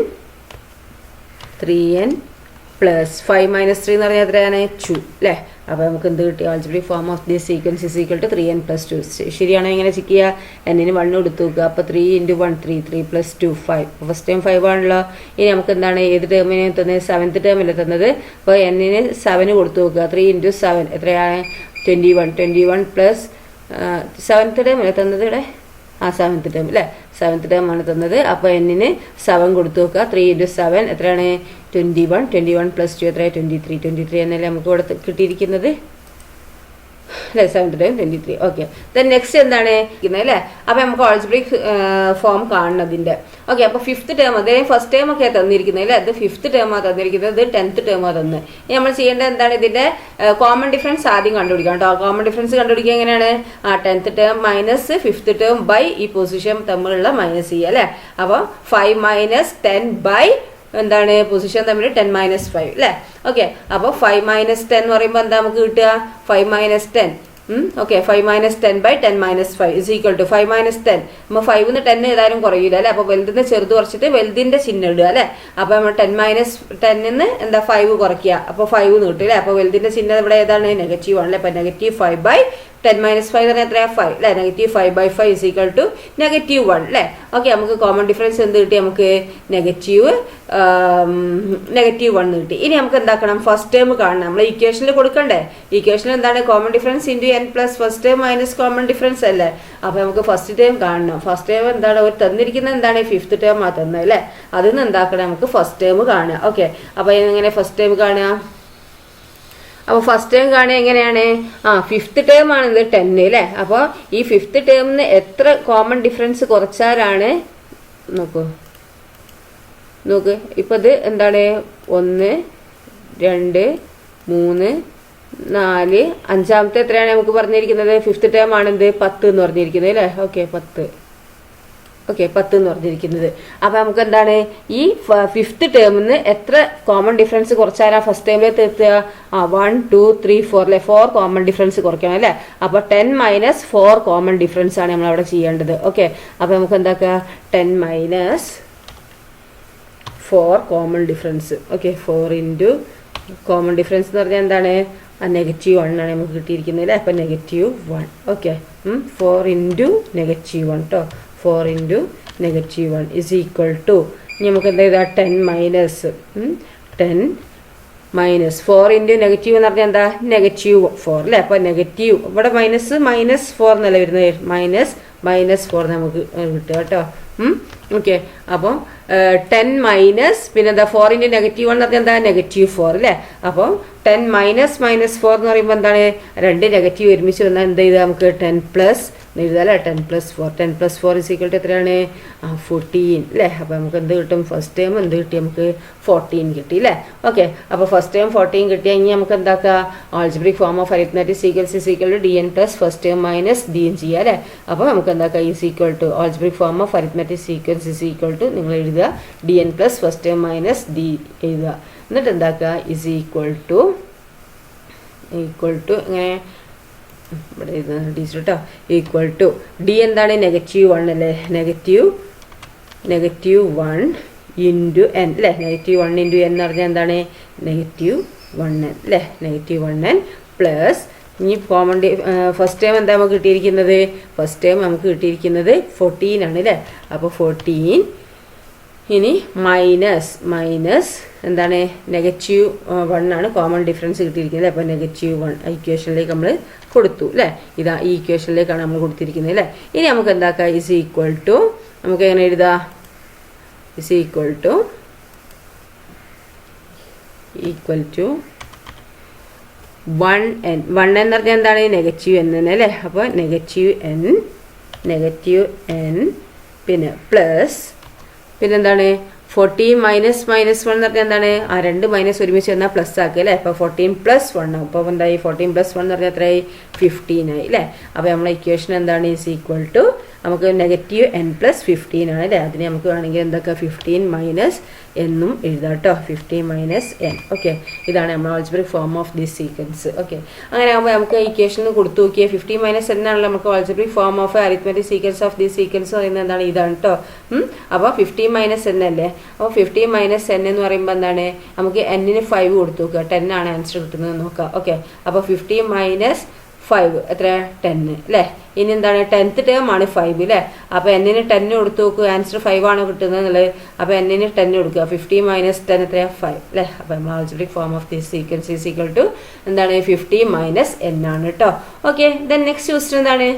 plus 5 - 3 എന്ന് പറഞ്ഞാൽ എത്രയാണ് 2 അല്ലേ. അപ്പോൾ നമുക്ക് എന്ത് കിട്ടി? Algebraic form of this sequence is equal to 3n + 2. ശരിയാണോ? എങ്ങനെ ചെക്ക് ചെയ്യുക? എന്നിന് 1 എടുത്ത് നോക്കുക. അപ്പോൾ 3 × 1 3 3 + 2 5. ഫസ്റ്റ് ടൈം 5 ആണല്ലോ. ഇനി നമുക്ക് എന്താണ് ഏത് ടേമിനെ തന്നത്? 7th ടേമല്ലേ തന്നത്. അപ്പോൾ എന്നിന് 7 കൊടുത്ത് നോക്കുക. 3 × 7 എത്രയാണ്? 21. 21 പ്ലസ് 7th ടേമല്ലേ തന്നത് ഇവിടെ? 7th ടേം അല്ലേ. 7th ടേം ആണ് തന്നത്. അപ്പോൾ എന്നിന് 7 കൊടുത്ത് നോക്കുക. 3 × 7 എത്രയാണ്? 21. 21 + 2 എത്രയാണ്? 23. 23 എന്നല്ലേ നമുക്ക് ഇവിടെ കിട്ടിയിരിക്കുന്നത് അല്ലേ. 7th term 23. Okay. Then next എന്താണ് അല്ലേ. അപ്പോൾ നമുക്ക് ആൾജിബ്രിക് ഫോം കാണുന്നതിൻ്റെ. ഓക്കെ. അപ്പോൾ 5th ടേം അതേ ഫസ്റ്റ് ടേം ഒക്കെ തന്നിരിക്കുന്നത് അല്ലേ. അത് 5th ടേമാണ് തന്നിരിക്കുന്നത്. ഇത് 10th ടേമാണ് തന്നത്. ഇനി നമ്മൾ ചെയ്യേണ്ടത് എന്താണ്? ഇതിൻ്റെ കോമൺ ഡിഫറൻസ് ആദ്യം കണ്ടുപിടിക്കാം കേട്ടോ. കോമൺ ഡിഫറൻസ് കണ്ടുപിടിക്കുക എങ്ങനെയാണ്? 10th term minus 5th term by ഈ പൊസിഷൻ തമ്മിലുള്ള മൈനസ് ചെയ്യുക അല്ലേ. അപ്പോൾ 5 - 10 ബൈ എന്താണ് പൊസിഷൻ തമ്മിൽ 10 - 5 അല്ലേ. ഓക്കെ. അപ്പോൾ 5 - 10 എന്ന് പറയുമ്പോൾ എന്താ നമുക്ക് കിട്ടുക? 5 - 10. ഓക്കെ. 5 - 10 ബൈ 10 - 5 ഇസ് ഈക്വൽ ടു 5 - 10. നമ്മൾ 5 ന്ന് 10 ഏതായാലും കുറയില്ല അല്ലേ. അപ്പോൾ വലുതിന് ചെറുത് കുറച്ചിട്ട് വലുതിൻ്റെ ചിഹ്നം ഇടുക അല്ലേ. അപ്പോൾ നമ്മൾ 10 - 10 ന്ന് എന്താ 5 കുറയ്ക്കുക. അപ്പോൾ 5 എന്ന് കിട്ടും അല്ലേ. അപ്പോൾ വലുതിൻ്റെ ചിഹ്നം ഇവിടെ ഏതാണ്? നെഗറ്റീവ് ആണ് അല്ലേ. അപ്പോൾ -5 ബൈ 10 - 5 എന്ന് എത്രയാ? 5 അല്ലേ. -5 ബൈ 5 ഇസ് ഈക്വൽ ടു -1 അല്ലേ. ഓക്കെ. നമുക്ക് കോമൺ ഡിഫറൻസ് എന്ത് കിട്ടി? നമുക്ക് -1 കിട്ടി. ഇനി നമുക്ക് എന്താക്കണം? ഫസ്റ്റ് ടേം കാണണം. നമ്മൾ ഇക്വേഷനിൽ കൊടുക്കണ്ടേ? ഇക്വേഷനിൽ എന്താണ്? Common difference × n plus first term minus common difference അല്ലേ. അപ്പോൾ നമുക്ക് ഫസ്റ്റ് ടേം കാണണം. ഫസ്റ്റ് ടേം എന്താണ്? ഒരു തന്നിരിക്കുന്നത് എന്താണ്? 5th ടേം ആ തന്നത് അല്ലേ. അതിൽ നിന്ന് എന്താക്കണം? നമുക്ക് ഫസ്റ്റ് ടേം കാണുക. ഓക്കെ. അപ്പോൾ എങ്ങനെ ഫസ്റ്റ് ടേം കാണുക? അപ്പോൾ ഫസ്റ്റ് ടേം കാണുക എങ്ങനെയാണ്? 5th ടേം ആണിത് 10 അല്ലേ. അപ്പോൾ ഈ 5th ടേമിന് എത്ര കോമൺ ഡിഫറൻസ് കുറച്ചാലാണ്? നോക്കൂ ഇപ്പോൾ ഇത് എന്താണ്? 1 2 3 4 5ാമത്തെ എത്രയാണ് നമുക്ക് പറഞ്ഞിരിക്കുന്നത്? 5th ടേം ആണിത് 10 എന്ന് പറഞ്ഞിരിക്കുന്നത് അല്ലേ. ഓക്കെ. 10. ഓക്കെ. 10 എന്ന് പറഞ്ഞിരിക്കുന്നത്. അപ്പോൾ നമുക്ക് എന്താണ്? ഈ 5th ടേമിന് എത്ര കോമൺ ഡിഫറൻസ് കുറച്ചാലാണ് ഫസ്റ്റ് ടൈമിലേക്ക് എത്തുക? 1 2 3 4 അല്ലേ. 4 കോമൺ ഡിഫറൻസ് കുറയ്ക്കണം അല്ലേ. അപ്പോൾ 10 - 4 കോമൺ ഡിഫറൻസ് ആണ് നമ്മൾ അവിടെ ചെയ്യേണ്ടത്. ഓക്കെ. അപ്പോൾ നമുക്ക് എന്താക്കുക? 10 - 4 common difference. Okay. 4 × common difference എന്ന് പറഞ്ഞാൽ എന്താണ്? -1 ആണ് നമുക്ക് കിട്ടിയിരിക്കുന്നത് അല്ലേ. അപ്പോൾ -1. ഓക്കെ. 4 × -1 കേട്ടോ. 4 × -1 ഇസ് ഈക്വൽ ടു ഇനി നമുക്ക് എന്താ ചെയ്താൽ 10 - 4 × നെഗറ്റീവ് എന്ന് പറഞ്ഞാൽ എന്താ? -4 അല്ലേ. അപ്പോൾ നെഗറ്റീവ് ഇവിടെ -4 എന്നല്ല വരുന്നത്. -4 നമുക്ക് കിട്ടുക കേട്ടോ. ഓക്കെ. അപ്പോൾ 10 മൈനസ് പിന്നെന്താ 4 × -1 എന്ന് പറഞ്ഞാൽ എന്താ? -4 അല്ലേ. അപ്പോൾ 10 - -4 എന്ന് പറയുമ്പോൾ എന്താണ്? 2 നെഗറ്റീവ് ഒരുമിച്ച് വന്നാൽ എന്ത് ചെയ്താൽ നമുക്ക് 10 പ്ലസ് എഴുതാല്ലേ. 10 + 4 10 + 4 ഇസ് ഈക്വൽ ടു എത്രയാണ്? 14 അല്ലേ. അപ്പോൾ നമുക്ക് എന്ത് കിട്ടും? ഫസ്റ്റ് ടൈം എന്ത് കിട്ടി? നമുക്ക് 14 കിട്ടി അല്ലേ. ഓക്കെ. അപ്പോൾ ഫസ്റ്റ് ടൈം 14 കിട്ടിയാൽ ഇനി നമുക്ക് എന്താക്കുക? Algebraic form of arithmetic sequence is equal to dn plus first time minus dn ചെയ്യുക അല്ലേ. അപ്പോൾ നമുക്ക് എന്താക്കുക? Is equal to algebraic form of arithmetic sequence is equal to നിങ്ങൾ എഴുതുക dn plus first time minus d എഴുതുക. എന്നിട്ട് എന്താക്കുക? Is equal to ഇങ്ങനെ ഇവിടെ എഴുതുന്നത് ടീച്ചർ കേട്ടോ. ഈക്വൽ ടു d എന്താണ്? -1 അല്ലേ. -1 × n അല്ലേ. -1 × n എന്ന് പറഞ്ഞാൽ എന്താണ്? -1n അല്ലേ. -1n പ്ലസ് ഇനി കോമൺ ഫസ്റ്റ് ടൈം എന്താ നമുക്ക് കിട്ടിയിരിക്കുന്നത്? ഫസ്റ്റ് ടൈം നമുക്ക് കിട്ടിയിരിക്കുന്നത് 14 ആണ് അല്ലേ. അപ്പോൾ 14 ഇനി മൈനസ് എന്താണ്? -1 ആണ് കോമൺ ഡിഫറൻസ് കിട്ടിയിരിക്കുന്നത്. അപ്പോൾ -1 ഇക്വേഷനിലേക്ക് നമ്മൾ കൊടുത്തു അല്ലേ. ഇതാ ഈ ഇക്വേഷനിലേക്കാണ് നമ്മൾ കൊടുത്തിരിക്കുന്നത് അല്ലേ. ഇനി നമുക്ക് എന്താക്കാം? ഇസ് ഈക്വൽ ടു നമുക്ക് എങ്ങനെ എഴുതാം? Is equal to 1n. 1n എന്ന് പറഞ്ഞാൽ എന്താണ്? -n അല്ലേ. അപ്പോൾ -n പിന്നെ പ്ലസ് പിന്നെന്താണ്? 14 - -1 എന്ന് പറഞ്ഞാൽ എന്താണ്? 2 മൈനസ് ഒരുമിച്ച് വന്നാൽ പ്ലസ് ആക്കുക അല്ലേ. അപ്പോൾ 14 + 1 ആവും. അപ്പോൾ എന്തായി? 14 + 1 എന്ന് പറഞ്ഞാൽ എത്രയായി? 15 ആയി അല്ലേ. അപ്പോൾ നമ്മളെ ഇക്വേഷൻ എന്താണ്? ഈസ് ഈക്വൽ ടു നമുക്ക് നെഗറ്റീവ് n+15 ആണ് അല്ലേ. അതിന് നമുക്ക് വേണമെങ്കിൽ എന്തൊക്കെ 15 മൈനസ് എന്നും എഴുതാം കേട്ടോ. 15 മൈനസ് n. ഓക്കെ, ഇതാണ് നമ്മൾ algebraic form of this sequence. Okay, അങ്ങനെ ആകുമ്പോൾ നമുക്ക് ഇക്വേഷനിൽ കൊടുത്തു നോക്കിയാൽ 15 മൈനസ് n ആണല്ലോ നമുക്ക് algebraic form of arithmetic sequence of this sequence പറയുന്നത് എന്താണ്, ഇതാണ് കേട്ടോ. അപ്പോൾ 15 മൈനസ് n അല്ലേ. അപ്പോൾ 15 മൈനസ് n എന്ന് പറയുമ്പോൾ എന്താണ്, നമുക്ക് n-ന് 5 കൊടുത്തു നോക്കുക. 10 ആണ് ആൻസർ കിട്ടുന്നത് നോക്കാം. ഓക്കെ, അപ്പോൾ 15 മൈനസ് 5 എത്ര, 10 അല്ലേ. ഇനി എന്താണ്, 10th ടേം ആണ് 5 അല്ലേ. അപ്പോൾ n-ന് 10 കൊടുത്തു നോക്കുക. ആൻസർ 5 ആണ് കിട്ടുന്നത് എന്നുള്ളത്. അപ്പോൾ n-ന് 10 കൊടുക്കുക. 15 മൈനസ് 10 എത്രയാ, 5 അല്ലേ. അപ്പോൾ നമ്മൾ algebraic form of this sequence is equal to എന്താണ്, 15 മൈനസ് n ആണ് കേട്ടോ. ഓക്കെ, ദെൻ നെക്സ്റ്റ് ക്വസ്റ്റ്യൻ എന്താണ്,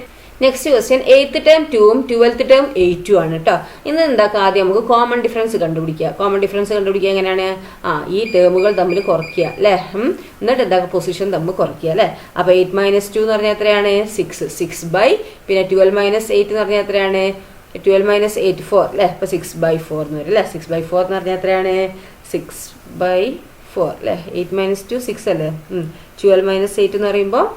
നെക്സ്റ്റ് ക്വസ്റ്റ്യൻ 8th ടേം 2ഉം 12th ടേം 8ഉം ആണ് കേട്ടോ. ഇന്ന് എന്താക്കുക, ആദ്യം നമുക്ക് കോമൺ ഡിഫറൻസ് കണ്ടുപിടിക്കുക. കോമൺ ഡിഫറൻസ് കണ്ടുപിടിക്കുക എങ്ങനെയാണ്, ഈ ടേമുകൾ തമ്മിൽ കുറയ്ക്കുക അല്ലേ. എന്നിട്ട് എന്താക്കുക, പൊസിഷൻ തമ്മിൽ കുറയ്ക്കുക അല്ലേ. അപ്പോൾ 8 മൈനസ് 2 എന്ന് പറഞ്ഞാൽ എത്രയാണ്, 6. 6 പിന്നെ 12 മൈനസ് 8 എന്ന് പറഞ്ഞാൽ എത്രയാണ്, 12 മൈനസ് 8 4 അല്ലേ. അപ്പോൾ 6/4 എന്ന് വരും അല്ലേ. 6/4 എന്ന് പറഞ്ഞാൽ എത്രയാണ്, 6/4 അല്ലേ. 8 മൈനസ് 2 6 അല്ലേ. 12 മൈനസ് 8 എന്ന് പറയുമ്പോൾ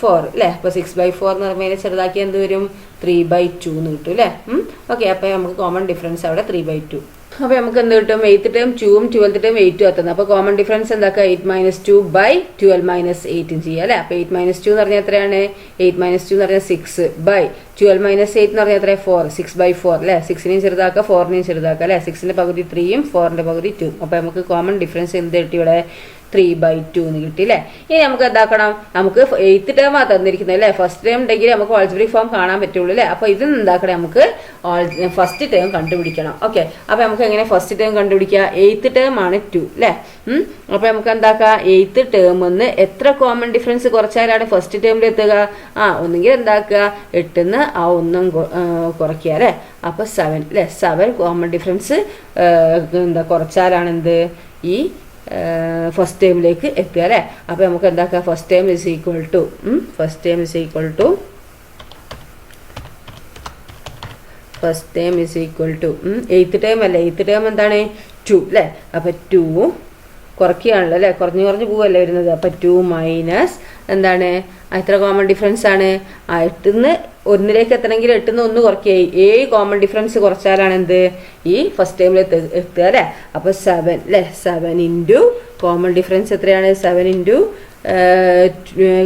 4 അല്ലേ. അപ്പോൾ 6/4 എന്ന് പറയുമ്പോൾ ചെറുതാക്കി എന്ത് വരും, 3/2 എന്ന് കിട്ടും അല്ലേ. ഓക്കെ, അപ്പോൾ നമുക്ക് കോമൺ ഡിഫറൻസ് അവിടെ 3/2. അപ്പോൾ നമുക്ക് എന്ത് കിട്ടും, 8th ടേം 2ഉം 12th ടേം 8ഉം എത്തുന്നത്. അപ്പോൾ കോമൺ ഡിഫറൻസ് എന്താക്കുക, 8 മൈനസ് 2/12 മൈനസ് 8 ചെയ്യുക അല്ലേ. അപ്പോൾ 8 മൈനസ് 2 എന്ന് പറഞ്ഞാൽ എത്രയാണ്, 8 മൈനസ് 2 എന്ന് പറഞ്ഞാൽ 6/12 മൈനസ് 8 എന്ന് പറഞ്ഞാൽ എത്രയാണ്, 4. 6/4 അല്ലേ. 6-നെയും ചെറുതാക്കുക, 4-നെയും ചെറുതാക്കുക അല്ലേ. 6-ന്റെ പകുതി 3ഉം 4-ന്റെ പകുതി 2. അപ്പോൾ നമുക്ക് കോമൺ ഡിഫറൻസ് എന്ത് കിട്ടി ഇവിടെ, 3/2 എന്ന് കിട്ടി അല്ലേ. ഇനി നമുക്ക് എന്താക്കണം, നമുക്ക് 8th ടേമാണ് തന്നിരിക്കുന്നത് അല്ലേ. ഫസ്റ്റ് ടേം ഉണ്ടെങ്കിൽ നമുക്ക് ആൾജിബ്രിക് ഫോം കാണാൻ പറ്റുള്ളൂ അല്ലേ. അപ്പോൾ ഇത് എന്താക്കണം, നമുക്ക് ഫസ്റ്റ് ടേം കണ്ടുപിടിക്കണം. ഓക്കെ, അപ്പോൾ നമുക്ക് എങ്ങനെ ഫസ്റ്റ് ടേം കണ്ടുപിടിക്കുക, 8th ടേം ആണ് 2 അല്ലേ. അപ്പോൾ നമുക്ക് എന്താക്കുക, 8th ടേമിന്ന് എത്ര കോമൺ ഡിഫറൻസ് കുറച്ചാലാണ് ഫസ്റ്റ് ടേമിൽ എത്തുക, ഒന്നുകിൽ എന്താക്കുക, 8-ന്ന് ആ 1 കുറയ്ക്കുക അല്ലേ. അപ്പോൾ 7 അല്ലേ. 7 കോമൺ ഡിഫറൻസ് എന്താ കുറച്ചാലാണ് എന്ത്, ഈ ഫസ്റ്റ് ടേമിലേക്ക് എത്തുക അല്ലേ. അപ്പോൾ നമുക്ക് എന്താക്കുക, first term is equal to 8th term അല്ലേ. 8th ടേം എന്താണ്, 2 അല്ലേ. അപ്പോൾ 2 കുറയ്ക്കുകയാണല്ലോ അല്ലേ, കുറഞ്ഞു പോവല്ലേ വരുന്നത്. അപ്പോൾ 2 മൈനസ് എന്താണ്, എത്ര കോമൺ ഡിഫറൻസ് ആണ്, 8-ന്ന് 1-ലേക്ക് എത്തണമെങ്കിൽ 8-ന്ന് 1 കുറയ്ക്കുക. 7 കോമൺ ഡിഫറൻസ് കുറച്ചാലാണ് എന്ത്, ഈ ഫസ്റ്റ് ടൈമിൽ എത്തുക അല്ലേ. അപ്പോൾ 7 അല്ലേ. 7 ഇൻറ്റു കോമൺ ഡിഫറൻസ് എത്രയാണ്, 7 ഇൻറ്റു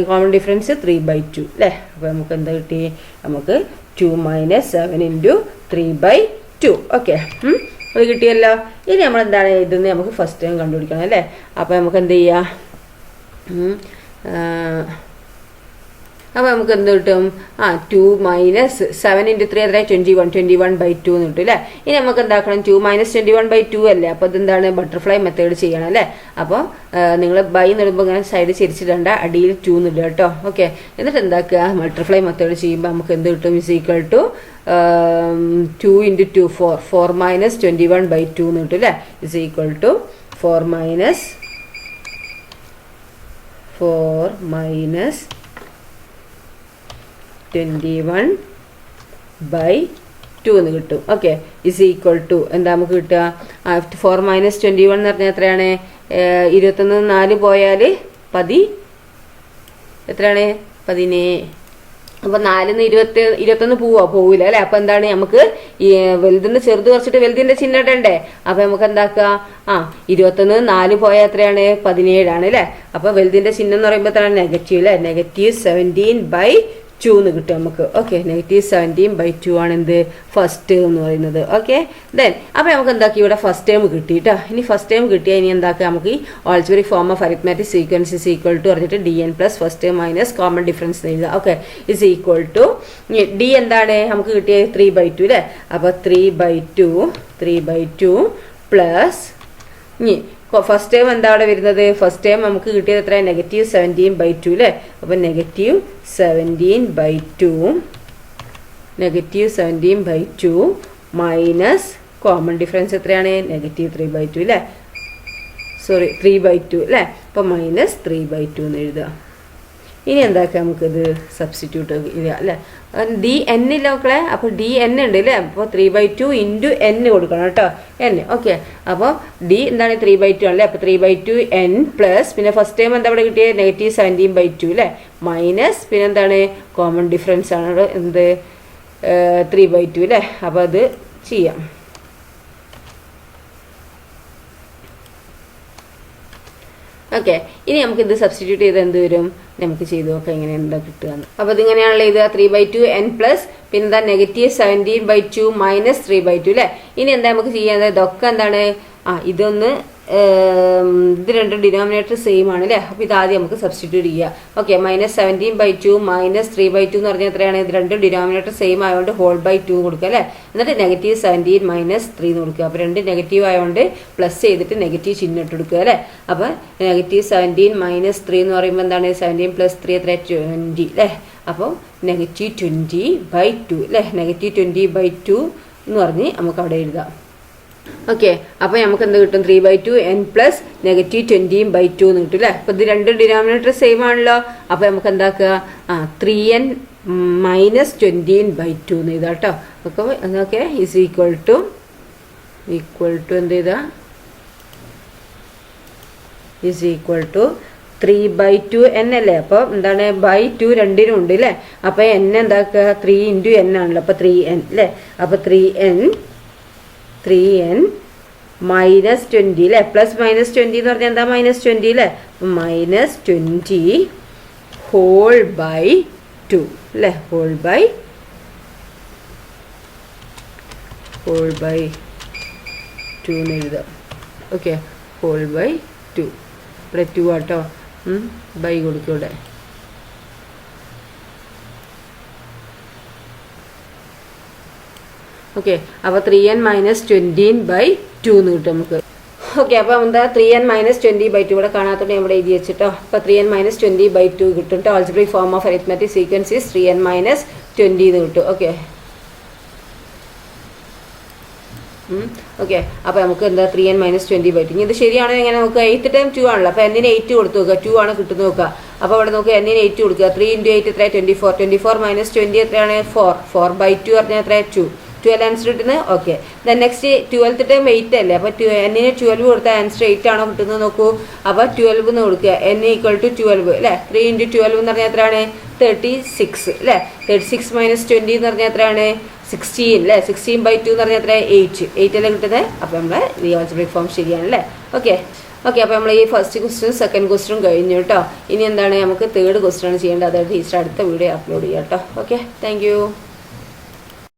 കോമൺ ഡിഫറൻസ് 3/2 അല്ലേ. അപ്പോൾ നമുക്ക് എന്താ കിട്ടി, നമുക്ക് 2 മൈനസ് 7 ഇൻറ്റു 3/2. ഓക്കെ, അത് കിട്ടിയല്ലോ. ഇനി നമ്മൾ എന്താണ്, ഇതെന്ന് നമുക്ക് ഫസ്റ്റ് ടൈം കണ്ടുപിടിക്കണം അല്ലേ. അപ്പോൾ നമുക്ക് എന്ത് ചെയ്യാം, അപ്പോൾ നമുക്ക് എന്ത് കിട്ടും, 2 മൈനസ് 7 ഇൻറ്റു 3 എത്ര, 21/2 എന്ന് കിട്ടും അല്ലേ. ഇനി നമുക്ക് എന്താക്കണം, 2 മൈനസ് 21/2 അല്ലേ. അപ്പോൾ ഇതെന്താണ്, ബട്ടർഫ്ലൈ മെത്തേഡ് ചെയ്യണം അല്ലേ. അപ്പോൾ നിങ്ങൾ ബൈ നിടുമ്പോൾ ഇങ്ങനെ സൈഡ് ചിരിച്ചിടണ്ട, അടിയിൽ 2 എന്നിടുക കേട്ടോ. ഓക്കെ, എന്നിട്ട് എന്താക്കുക, ബട്ടർഫ്ലൈ മെത്തേഡ് ചെയ്യുമ്പോൾ നമുക്ക് എന്ത് കിട്ടും, is equal to 2 into 2 4 minus 21/2 എന്ന് കിട്ടും അല്ലേ. ഇസ് ഈക്വൽ ടു 4 മൈനസ് 21/2 എന്ന് കിട്ടും. ഓക്കെ, ഇസ് ഈക്വൽ ടു എന്താ നമുക്ക് കിട്ടുക, 4 മൈനസ് 21 എന്ന് പറഞ്ഞാൽ എത്രയാണ്, 21 4 പോയാൽ 10 എത്രയാണ്, 17. അപ്പോൾ 4-ന്ന് 21 പോവില്ല അല്ലേ. അപ്പോൾ എന്താണ്, നമുക്ക് ഈ വലുതിന്ന് ചെറുത് കുറച്ചിട്ട് വലുതിൻ്റെ ചിഹ്നം ഇടണ്ടേ. അപ്പോൾ നമുക്ക് എന്താക്കുക, 21 4 പോയാൽ എത്രയാണ്, 17 ആണ് അല്ലേ. അപ്പോൾ വലുതിൻ്റെ ചിഹ്നം എന്ന് പറയുമ്പോൾ എത്രയാണ്, നെഗറ്റീവ് അല്ലേ. -17/2 എന്ന് കിട്ടും നമുക്ക്. ഓക്കെ, -17/2 ആണ് എന്ത്, ഫസ്റ്റ് ടേം എന്ന് പറയുന്നത്. ഓക്കെ, ദെൻ അപ്പോൾ നമുക്ക് എന്താക്കി, ഇവിടെ ഫസ്റ്റ് ടേം കിട്ടി കേട്ടോ. ഇനി ഫസ്റ്റ് ടേം കിട്ടിയാൽ ഇനി എന്താക്കുക, നമുക്ക് ഈ algebraic form of arithmetic sequence is equal to പറഞ്ഞിട്ട് dn plus first term minus common difference എഴുതുക. Okay, is equal to d എന്താണ് നമുക്ക് കിട്ടിയത്, 3/2 അല്ലേ. അപ്പോൾ 3/2 പ്ലസ് ഇനി ഫസ്റ്റ് ടൈം എന്താ അവിടെ വരുന്നത്, ഫസ്റ്റ് ടൈം നമുക്ക് കിട്ടിയത് എത്ര, -17/2 അല്ലേ. അപ്പോൾ -17/2 മൈനസ് കോമൺ ഡിഫറൻസ് എത്രയാണ്, -3/2 അല്ലേ. 3/2 അല്ലേ. അപ്പോൾ -3/2 എന്ന് എഴുതുക. ഇനി എന്താക്കാം നമുക്കിത് സബ്സ്റ്റിറ്റ്യൂട്ട് ചെയ്യുക അല്ലേ. ഡി എൻ ഇല്ല മക്കളെ, അപ്പോൾ ഡി എൻ ഉണ്ട് അല്ലേ. അപ്പോൾ 3/2 ഇൻറ്റു എൻ കൊടുക്കണം കേട്ടോ, എൻ. ഓക്കെ, അപ്പോൾ ഡി എന്താണ് 3/2 ആണല്ലേ. അപ്പോൾ 3/2 എൻ പ്ലസ് പിന്നെ ഫസ്റ്റ് ടൈം എന്താ ഇവിടെ കിട്ടിയത് -17/2 അല്ലേ, മൈനസ് പിന്നെ എന്താണ് കോമൺ ഡിഫറൻസ് ആണ് എന്ത് 3/2 അല്ലേ. അപ്പോൾ അത് ചെയ്യാം. ഓക്കെ, ഇനി നമുക്ക് ഇത് സബ്സ്റ്റിറ്റ്യൂട്ട് ചെയ്ത് എന്ത് വരും നമുക്ക് ചെയ്ത് നോക്കാം എങ്ങനെ എന്താ കിട്ടുകയെന്ന്. അപ്പോൾ ഇതിങ്ങനെയാണല്ലോ ഇത് 3/2 എൻ പ്ലസ് പിന്നെ എന്താ -17/2 മൈനസ് 3/2 അല്ലേ. ഇനി എന്താ നമുക്ക് ചെയ്യാൻ, ഇതൊക്കെ എന്താണ് ഇതൊന്ന് ഇത് രണ്ടും ഡിനോമിനേറ്റർ സെയിം ആണ് അല്ലേ. അപ്പോൾ ഇത് ആദ്യം നമുക്ക് സബ്സ്റ്റിറ്റ്യൂട്ട് ചെയ്യാം. ഓക്കെ, -17/2 മൈനസ് 3/2 എന്ന് പറഞ്ഞാൽ എത്രയാണ്, ഇത് രണ്ടും ഡിനോമിനേറ്റർ സെയിം ആയതുകൊണ്ട് (2) കൊടുക്കുക അല്ലേ. എന്നിട്ട് -17 മൈനസ് 3 എന്ന് കൊടുക്കുക. അപ്പോൾ രണ്ട് നെഗറ്റീവ് ആയതുകൊണ്ട് പ്ലസ് ചെയ്തിട്ട് നെഗറ്റീവ് ചിഹ്നം ഇട്ട് കൊടുക്കുക അല്ലേ. അപ്പോൾ -17 മൈനസ് 3 എന്ന് പറയുമ്പോൾ എന്താണ് 17 പ്ലസ് 3 എത്ര 20 അല്ലേ. അപ്പോൾ -20/2 അല്ലേ, -20/2 എന്ന് പറഞ്ഞ് നമുക്ക് അവിടെ എഴുതാം. ഓക്കെ, അപ്പോൾ നമുക്ക് എന്ത് കിട്ടും 3/2 n പ്ലസ് -20/2 എന്ന് കിട്ടും അല്ലേ. അപ്പോൾ ഇത് രണ്ട് ഡിനോമിനേറ്റർ സെയിം ആണല്ലോ. അപ്പോൾ നമുക്ക് എന്താക്കുക 3n മൈനസ് 20/2 എന്ന് എഴുതാം കേട്ടോ. അപ്പോൾ എന്നൊക്കെ ഈസ് ഈക്വൽ ടു എന്ത് ചെയ്താ ഈസ് ഈക്വൽ ടു 3/2 n അല്ലേ. അപ്പോൾ എന്താണ് /2 രണ്ടിനും ഉണ്ട് അല്ലേ. അപ്പോൾ n എന്താക്കുക 3 ഇൻറ്റു n ആണല്ലോ. അപ്പോൾ 3n അല്ലേ. അപ്പോൾ 3n മൈനസ് 20 അല്ലേ, പ്ലസ് -20 എന്ന് പറഞ്ഞാൽ എന്താ -20 അല്ലേ. -20 (2) അല്ലേ, (2) എന്ന് എഴുതാം. ഓക്കെ, (2) ഇവിടെ 2 ആട്ടോ, ബൈ കൊടുക്കും ഇവിടെ. ഓക്കെ, അപ്പോൾ 3n മൈനസ് 20/2 എന്ന് കിട്ടും നമുക്ക്. ഓക്കെ, അപ്പോൾ എന്താ 3n മൈനസ് 20/2 ഇവിടെ കാണാത്തോണ്ട് ഇവിടെ എഴുതി വെച്ചിട്ടോ. അപ്പോൾ 3n മൈനസ് 20/2 കിട്ടും കേട്ടോ. Algebraic form of arithmetic sequence is 3n minus 20 എന്ന് കിട്ടും. ഓക്കെ, ഓക്കെ, അപ്പോൾ നമുക്ക് എന്താ 3n മൈനസ് 20/2. ഇനി ഇത് ശരിയാണോ എങ്ങനെ നോക്കുക, 8 ടൈം 2 ആണല്ലോ. അപ്പോൾ n ന് 8 കൊടുത്ത് നോക്കുക, 2 ആണ് കിട്ടുന്നത് നോക്കുക. അപ്പോൾ അവിടെ നോക്കുക n ന് 8 കൊടുക്കുക, 3 ഇൻറ്റു 8 എത്ര 24, 24 മൈനസ് 20 എത്രയാണ് 4, 4/2 പറഞ്ഞാൽ എത്ര 2, 12 ആൻസർ കിട്ടുന്നത്. Okay, then next 12th time 8 അല്ലേ. അപ്പോൾ n ന് 12 കൊടുത്താൽ ആൻസർ 8 ആണോ കിട്ടുന്നത് നോക്കൂ. അപ്പോൾ 12 എന്ന് കൊടുക്കുക, n ഈക്വൽ ടു 12 അല്ലേ. 3 ഇൻറ്റു 12 എന്ന് പറഞ്ഞാൽ എത്രയാണ് 36 അല്ലേ. 36 മൈനസ് 20 എന്ന് പറഞ്ഞാൽ എത്രയാണ് 16 അല്ലേ. 16/2 എന്ന് പറഞ്ഞാൽ എത്ര 8 അല്ലേ കിട്ടുന്നത്. അപ്പോൾ നമ്മൾ ഈ ആൾജിബ്രിക് ഫോം ശരിയാണല്ലേ. ഓക്കെ, അപ്പോൾ നമ്മൾ ഈ ഫസ്റ്റ് ക്വസ്റ്റ്യൻ സെക്കൻഡ് ക്വസ്റ്റ്യൻ കഴിഞ്ഞു കേട്ടോ. ഇനി എന്താണ് നമുക്ക് തേർഡ് ക്വസ്റ്റ്യൻ ആണ് ചെയ്യേണ്ടത്. അതായത് ടീച്ചർ അടുത്ത വീഡിയോ അപ്ലോഡ് ചെയ്യാം കേട്ടോ. Okay, thank you.